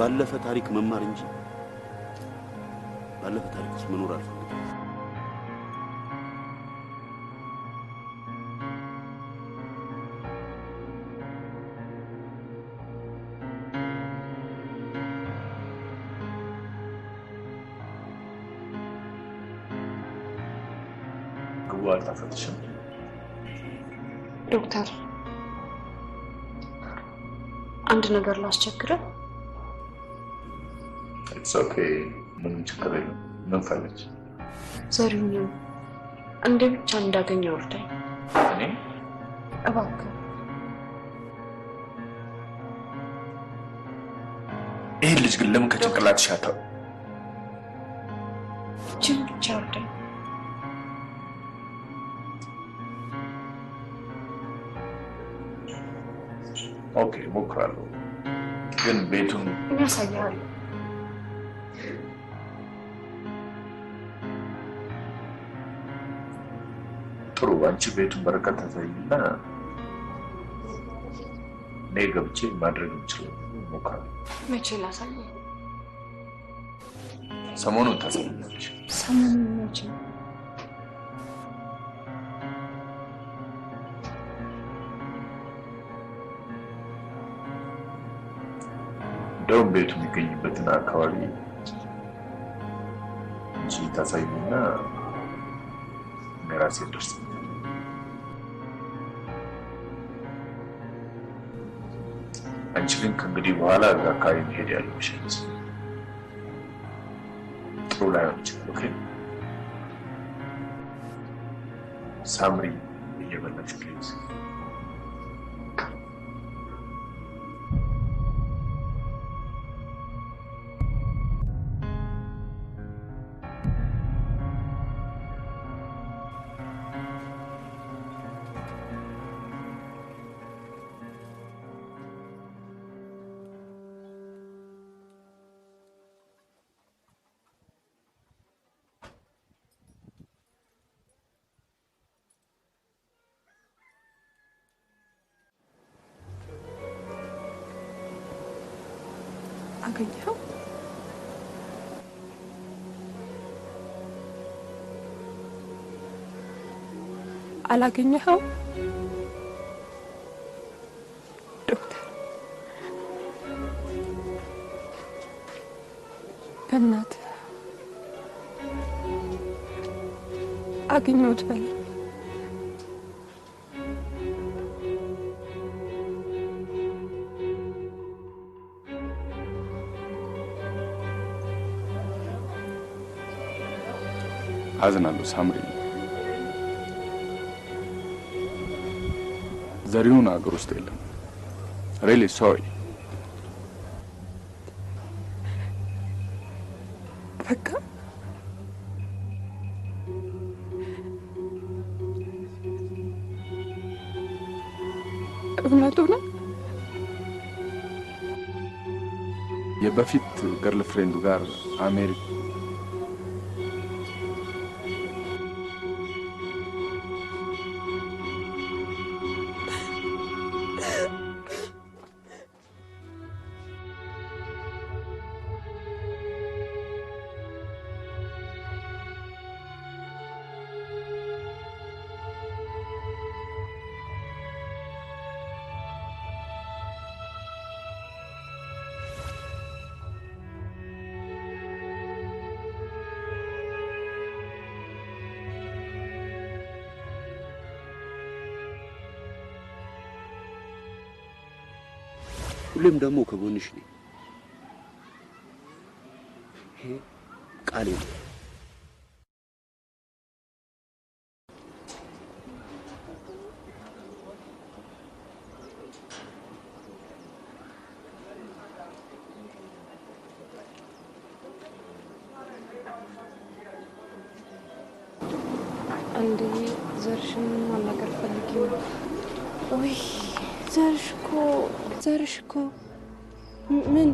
ባለፈ ታሪክ መማር እንጂ ባለፈ ታሪክ ውስጥ መኖር አልፈልግም። ግዋል ታፈትሽም ዶክተር አንድ ነገር ላስቸግረው። It's okay. ምንም ችግር የለም። ምን ፈልግሽ? ዘሪሁን እንደ ብቻ እንዳገኘው እርዳኝ። እኔ እባክህ። ይሄ ልጅ ግን ለምን ከጭንቅላትሽ አታው? ጅን ብቻ እርዳኝ። ኦኬ ሞክራለሁ። ግን ቤቱን ያሳያለሁ። ጥሩ አንቺ ቤቱን በረከት ታሳይና እኔ ገብቼ ማድረግ የምችለው ሞክራለሁ። መቼ ላሳየው? ሰሞኑን ታሳይኛለሽ። ሰሞኑን መቼ? እንደውም ቤቱ የሚገኝበትን አካባቢ እንጂ ታሳይኝና ራሴ ደርስ አንቺ ግን ከእንግዲህ በኋላ እዛ አካባቢ መሄድ ያለብሽ ጥሩ ላይሆን ይችላል። ኦኬ ሳምሪ እየበላች ፕሊዝ። አገኘኸው? አላገኘኸው? አገኘሁት በል አዝናለሁ ሳምሪ ዘሪሁን አገር ውስጥ የለም really sorry በቃ እውነቱ ነው የበፊት ገርል ፍሬንዱ ጋር አሜሪካ ሁሌም ደግሞ ከጎንሽ ነኝ ይሄ ቃሌ ነው አንዴ ዘርሽን ማናገር ፈልጌ ነው ወይ ዘርሽ እኮ ምን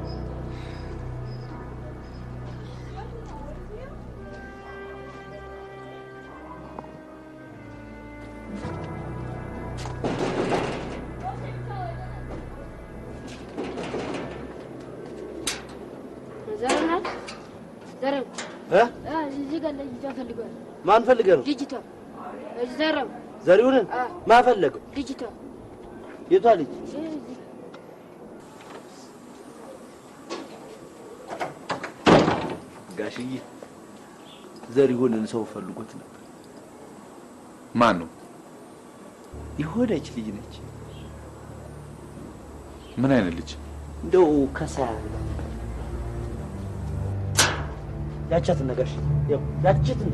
ዘረም እዚህ ጋር ልጅቷ ፈልገዋል ማን ፈልገህ ነው ልጅቷ ዘረም ዘሪሁንን ማን ፈለገው ልጅቷ የቷ ልጅ ጋሽዬ ዘሪሁንን ሰው ፈልጎት ነበር ማን ነው የሆነች ልጅ ነች ምን አይነት ልጅ እንደው ከሳ ያቻትን ነገር ያቻትን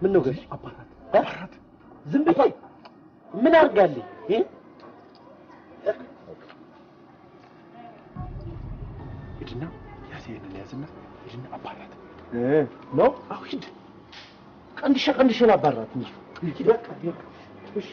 ምን ነው ገሽ አባራት ዝም ብዬ ምን አርጋለኝ ሂድና ያዝና ሂድና አባራት ነው አው ሂድ ቀንድሽ አባራት እንጂ ሂድ በቃ እሺ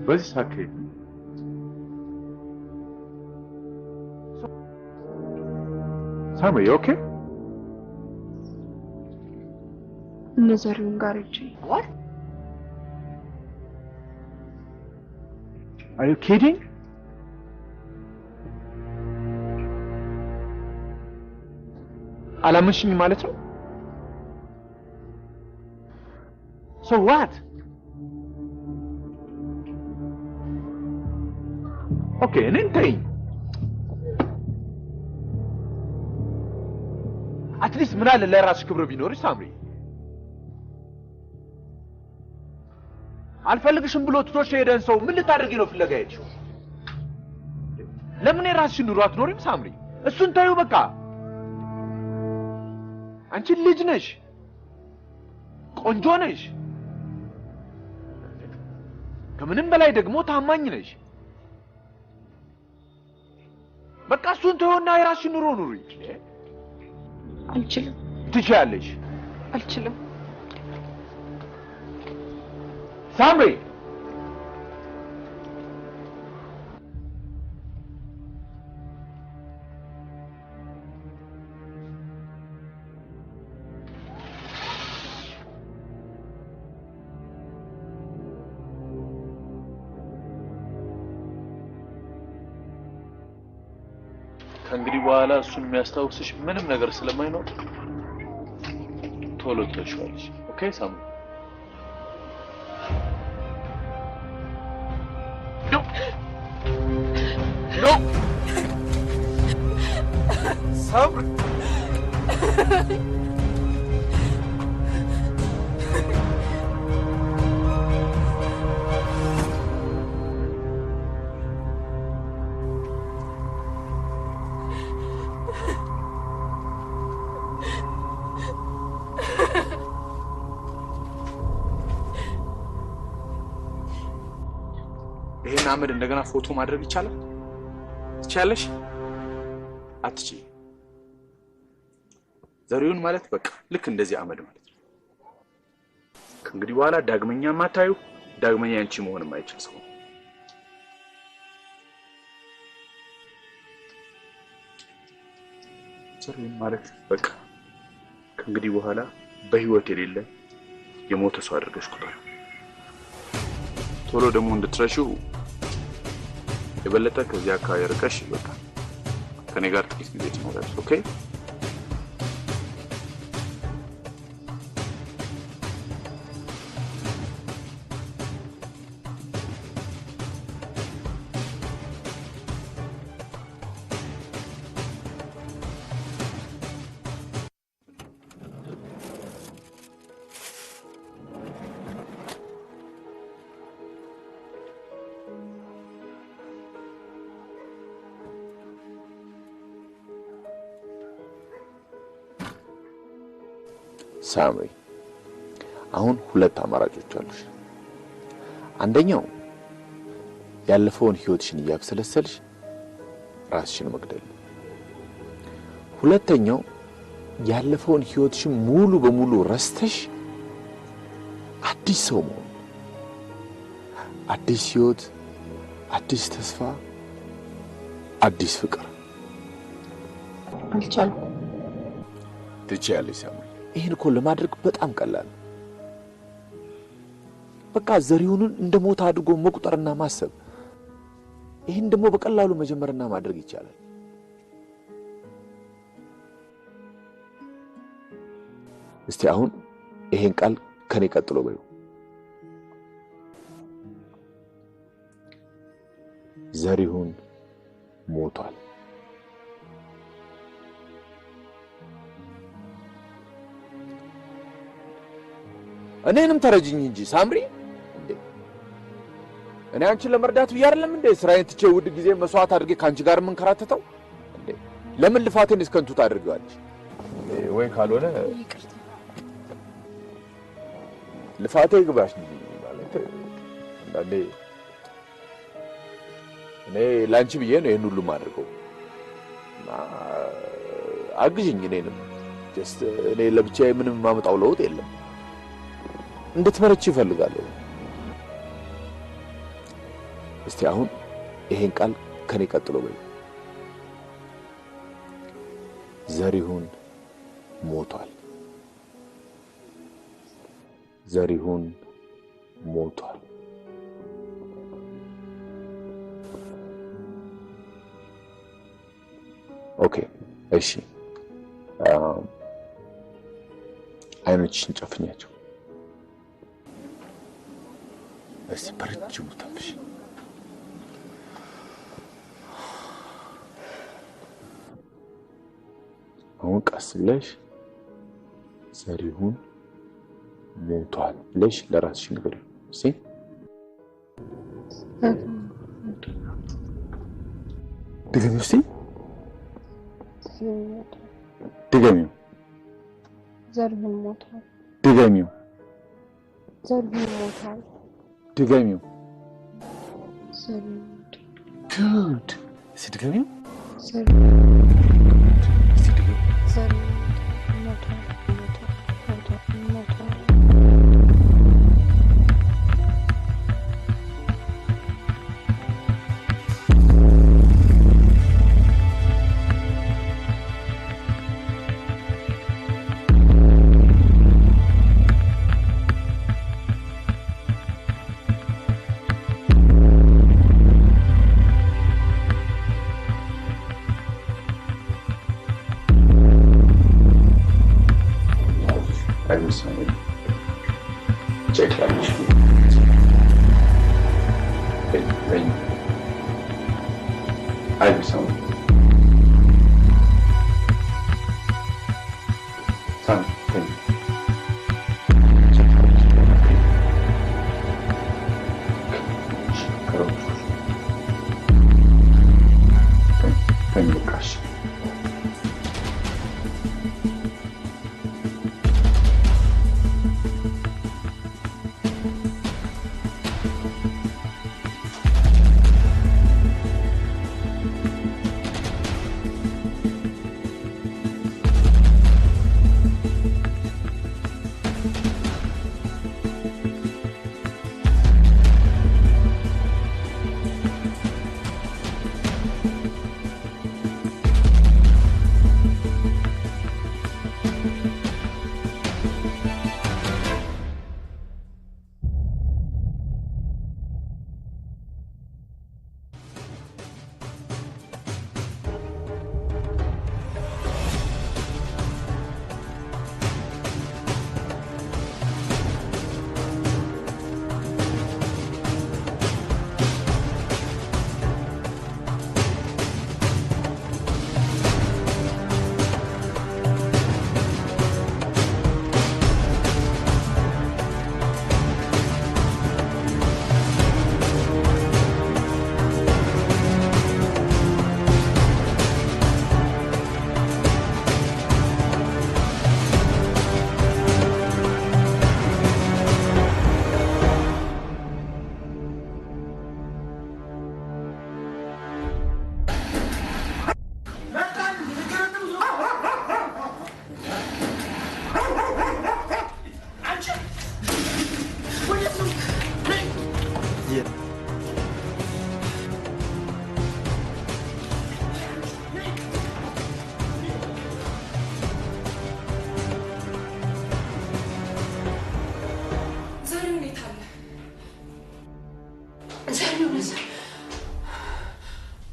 በዚህ ሳከይ ሳሚ ኦኬ ነዘሩን ጋር እጂ what are you kidding አላመንሽኝ ማለት ነው so what okay እኔን ተይኝ አትሊስት ምን አለ ለራስሽ ክብር ቢኖርሽ ሳምሪ አልፈልግሽም ብሎ ትቶሽ ሄደን ሰው ምን ልታደርጊ ነው ፍለጋ ሄድሽው ለምን የራስሽን ኑሮ አትኖሪም ሳምሪ እሱን ታዩ በቃ አንቺ ልጅ ነሽ ቆንጆ ነሽ ከምንም በላይ ደግሞ ታማኝ ነሽ በቃ እሱን ተውና የራስሽን ኑሮ ኑሪ አልችልም ትችያለሽ አልችልም ሳምሪ ከእንግዲህ በኋላ እሱን የሚያስታውስሽ ምንም ነገር ስለማይኖር ቶሎ ትረሺዋለሽ ኦኬ ሳምሪ No! Sabr! ይሄን አመድ እንደገና ፎቶ ማድረግ ይቻላል? ትችያለሽ? አትቺ ዘሪሁን ማለት በቃ ልክ እንደዚህ አመድ ማለት ነው። ከእንግዲህ በኋላ ዳግመኛ ማታዩ ዳግመኛ አንቺ መሆን የማይችል ሰው ዘሪሁን ማለት በቃ ከእንግዲህ በኋላ በህይወት የሌለ የሞተ ሰው አድርገሽ ቁጠሪው። ቶሎ ደግሞ እንድትረሺው የበለጠ ከዚህ አካባቢ ርቀሽ በቃ ከኔ ጋር ጥቂት ጊዜ ትኖሪያለሽ ኦኬ ሳምሪ አሁን ሁለት አማራጮች አሉሽ አንደኛው ያለፈውን ህይወትሽን ያብሰለሰልሽ ራስሽን መግደል ሁለተኛው ያለፈውን ህይወትሽን ሙሉ በሙሉ ረስተሽ አዲስ ሰው መሆን አዲስ ህይወት አዲስ ተስፋ አዲስ ፍቅር አልቻልኩም ትችያለሽ ሳምሪ ይሄን እኮ ለማድረግ በጣም ቀላል በቃ ዘሪሁንን እንደሞት አድርጎ መቁጠርና ማሰብ ይሄን ደግሞ በቀላሉ መጀመርና ማድረግ ይቻላል እስቲ አሁን ይሄን ቃል ከኔ ቀጥሎ በዩ ዘሪሁን ሞቷል እኔንም ተረጅኝ እንጂ ሳምሪ እኔ አንቺን ለመርዳት ብዬ አይደለም እንዴ ስራዬን ትቼ ውድ ጊዜ መስዋዕት አድርጌ ካንቺ ጋር ምን ከራተተው እንዴ ለምን ልፋቴን እስከንቱ ታድርጊዋለሽ ወይ ካልሆነ ልፋቴ ግባሽ ማለት አንዴ እኔ ላንቺ ብዬ ነው ይሄን ሁሉ ማድረገው አግዥኝ እኔንም ጀስት እኔ ለብቻዬ ምንም ማመጣው ለውጥ የለም እንድትመረጪ ይፈልጋለሁ እስቲ አሁን ይሄን ቃል ከኔ ቀጥሎ በይ ዘሪሁን ሞቷል ዘሪሁን ሞቷል ኦኬ እሺ አይኖችሽን ጨፍኛቸው እስቲ በረጅሙ ተንፍሽ አሁን ቀስ ብለሽ ዘሪሁን ሞቷል ብለሽ ለራስሽ ንገሪው። እሺ? ድገሚው እስቲ። ድገሚው። ዘሪሁን ሞቷል። ድገሚው። ዘሪሁን ሞቷል። ድገሚው። ዘሪሁን ጉድ። እስቲ ድገሚው። ዘሪሁን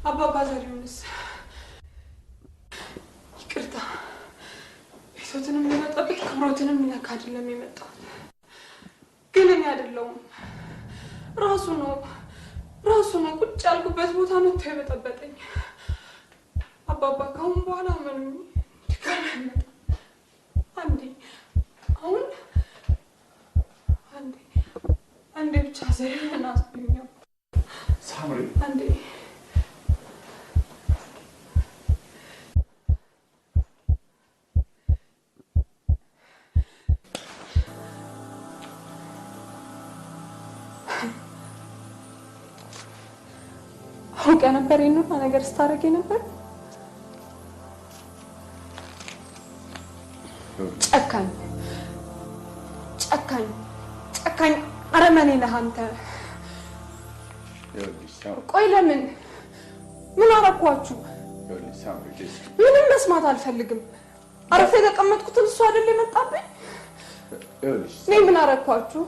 አባባ ዘሪሁንስ ይቅርታ ቤቶትንም ለመጠበቅ ክብሮትንም ይነካ አይደለም የመጣው ግን እኔ አይደለሁም ራሱ ነው ቁጭ ያልኩበት ቦታ መጥቶ የበጠበጠኝ አባባ ካሁን በኋላ ምንም ድጋሚ አይመጣም አንዴ ብቻ ዘሪሁን አስብኛው ሳምሪ አንዴ አውቀ ነበር ይሄን ነገር ስታረጊ ነበር ጨካኝ አረመኔ ነህ አንተ ቆይ ለምን ምን አረኳችሁ ምንም መስማት አልፈልግም አረፈ የተቀመጥኩት እሱ አይደል የመጣብኝ እኔ ምን አረኳችሁ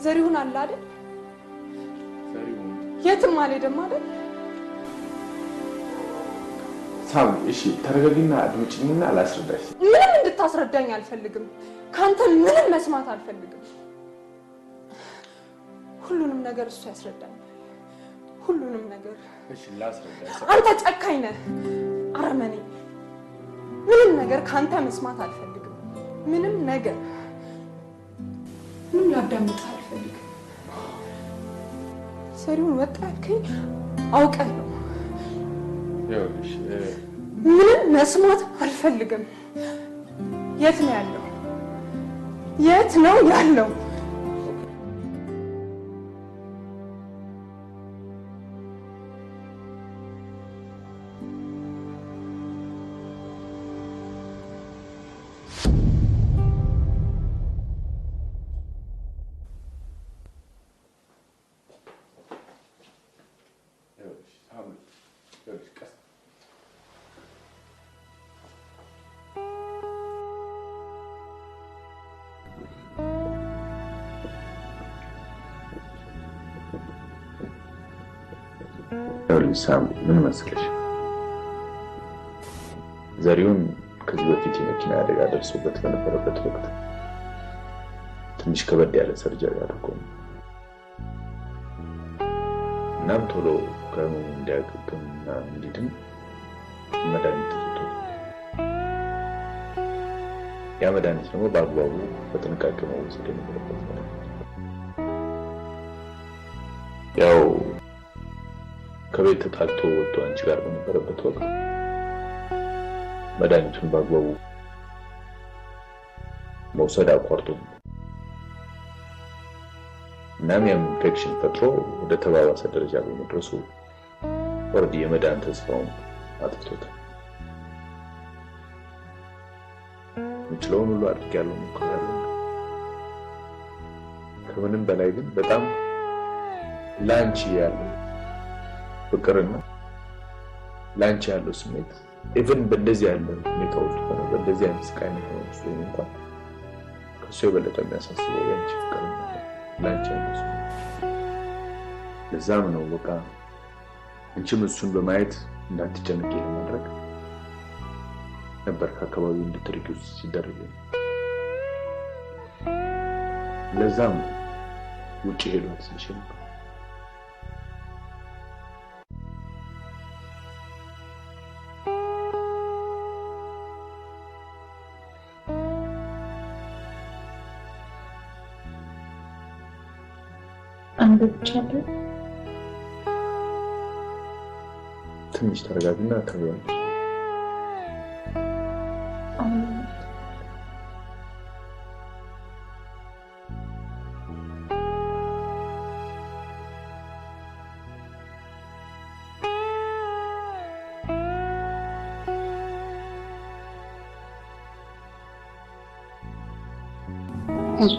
ዘሪሁን አለ አይደል የትም አልሄድም አይደል ሳምሪ እሺ ተረጋጊና አድምጪኝና አላስረዳሽ ምንም እንድታስረዳኝ አልፈልግም ካንተ ምንም መስማት አልፈልግም ሁሉንም ነገር እሱ ያስረዳኝ ሁሉንም ነገር እሺ ላስረዳሽ አንተ ጨካኝ ነህ አረመኔ ምንም ነገር ካንተ መስማት አልፈልግም። ምንም ነገር ምንም ላዳምጥ አልፈልግም። ሰሪውን ወጣ ያልከኝ አውቀህ ነው። ምንም መስማት አልፈልግም። የት ነው ያለው? የት ነው ያለው? ሳም ምን መሰለሽ ዘሪውን ከዚህ በፊት የመኪና አደጋ ደርሶበት በነበረበት ወቅት ትንሽ ከበድ ያለ ሰርጀሪ አድርጎ እናም ቶሎ ከህመሙ እንዲያገግምና እንዲድን መድኃኒት ተሰጥቶት ያ መድኃኒት ደግሞ በአግባቡ በጥንቃቄ መወሰድ የነበረበት ነው። ያው ከቤት ተጣልቶ ወጥቶ አንቺ ጋር በነበረበት ወቅት መድኃኒቱን በአግባቡ መውሰድ አቋርጦ እናም ያም ኢንፌክሽን ፈጥሮ ወደ ተባባሰ ደረጃ በመድረሱ ኦልሬዲ የመዳን ተስፋውን አጥፍቶታል። ምችለውን ሁሉ አድርጌያለሁ፣ ሞክሬያለሁ። ከምንም በላይ ግን በጣም ላንቺ ያለው ፍቅርና ላንቺ ያለው ስሜት ኢቭን በእንደዚህ ያለ ሁኔታ ውስጥ ሆኖ በእንደዚህ አይነት ስቃይ ነው ውስጥ እንኳን ከሱ የበለጠ የሚያሳስበው ያንቺ ፍቅርና ላንቺ ያለው ስሜት። ለዛም ነው በቃ አንቺም እሱን በማየት እንዳትጨነቂ ለማድረግ ነበር ከአካባቢው እንድትርቂው ሲደረግ። ለዛም ውጪ ሄዶ አትስልሽ ነበር። አንብቻለሁ። ትንሽ ተረጋግና ታውያለሽ።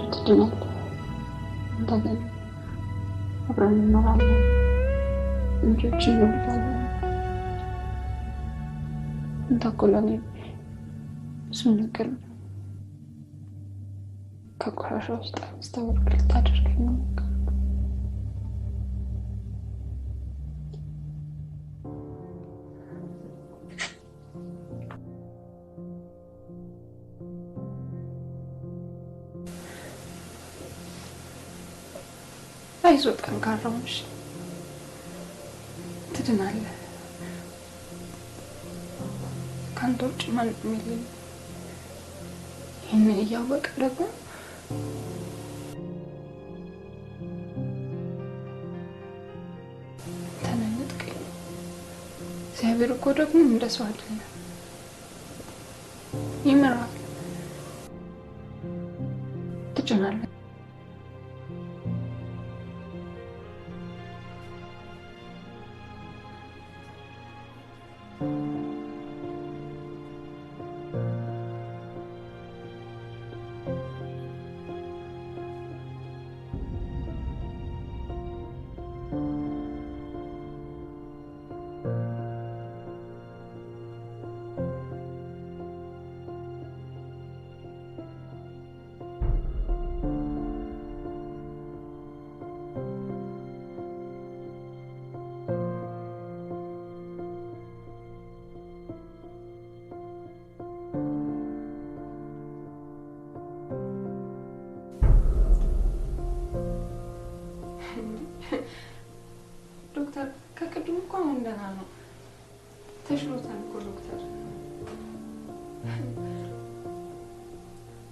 ትድናለህ። እንደገና አብረን እንኖራለን፣ ልጆች እንወልዳለን። አንተ እኮ ለእኔ ብዙ ነገር ከቆሻሻ ውስጥ አንስተህ ልታደርገኝ ነው። አይዞህ፣ ጠንካራ ሁን፣ ትድናለህ። ከአንተ ውጭ ማንም የለኝም። ይህንን እያወቅህ ደግሞ ተነጥቀኝ። እግዚአብሔር እኮ ደግሞ እንደ ሰው አይደለም፣ ይምራል። ትድናለህ።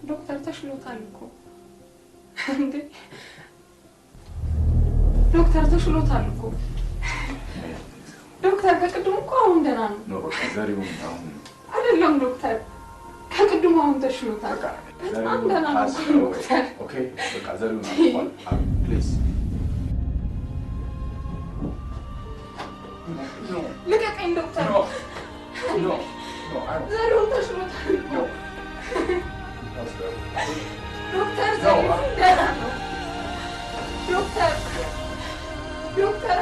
ዶክተር ተሽሎታል እኮ እንዴ ዶክተር ተሽሎታል እኮ ዶክተር ከቅድሙ እኮ አሁን ደህና ነው ነው በቃ ዛሬውን አሁን አይደለም ዶክተር ከቅድሙ አሁን ተሽሎታል በጣም ደህና ነው ዶክተር ኦኬ በቃ ዛሬውን አሁን ፕሊዝ ልቀቀኝ ዶክተር ኖ ዛሬውን ተሽሎታል ዶክተር ዛሬውን ደህና ነው ዶክተር ዶክተር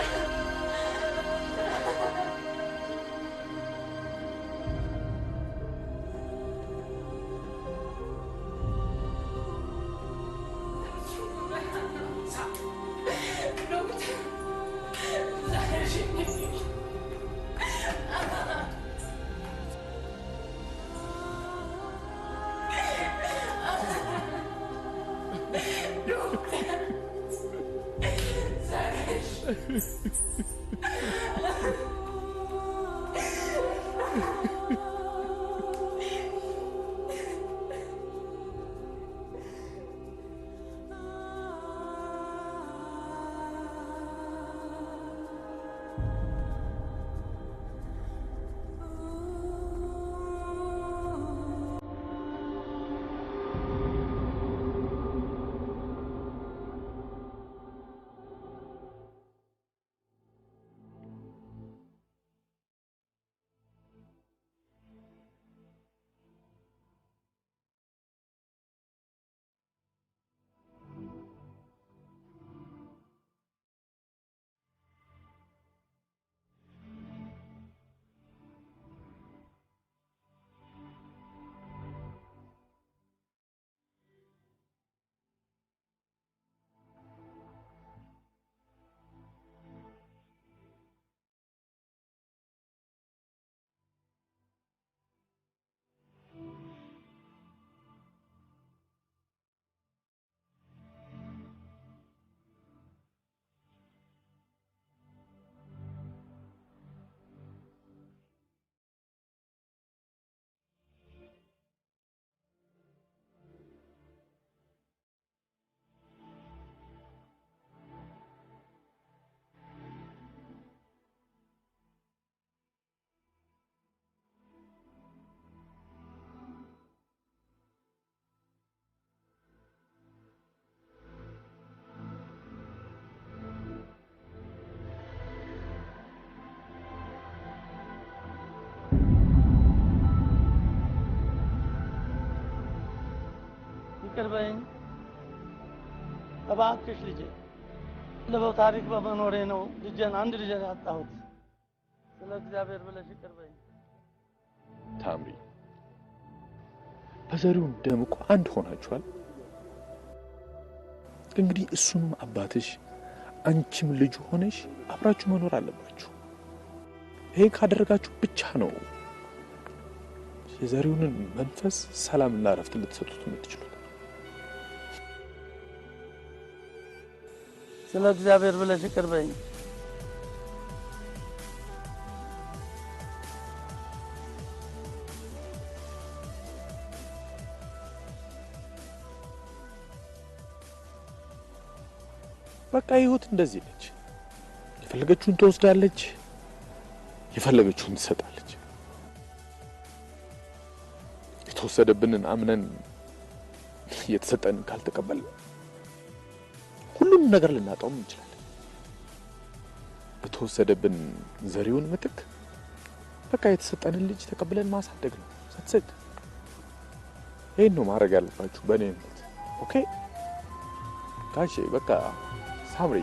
ይቅርበኝ እባክሽ ልጄ ለበው ታሪክ በመኖሬ ነው ልጄን አንድ ልጄን ያጣሁት ስለ እግዚአብሔር ብለሽ ይቅርበኝ ታምሪ በዘሪውን ደም እኮ አንድ ሆናችኋል እንግዲህ እሱንም አባትሽ አንቺም ልጅ ሆነሽ አብራችሁ መኖር አለባችሁ ይሄ ካደረጋችሁ ብቻ ነው የዘሪውን መንፈስ ሰላምና ረፍት ልትሰጡት የምትችሉት ስለ እግዚአብሔር ብለሽ ይቅርበኝ በቃ ህይወት እንደዚህ ነች የፈለገችውን ትወስዳለች የፈለገችውን ትሰጣለች የተወሰደብንን አምነን የተሰጠንን ካልተቀበልን ሁሉም ነገር ልናጣው እንችላለን በተወሰደብን ዘሪውን ምትክ በቃ የተሰጠንን ልጅ ተቀብለን ማሳደግ ነው ሰጥሰጥ ይሄን ነው ማድረግ ያለባችሁ በእኔ እምነት ኦኬ ጋሼ በቃ ሳምሪ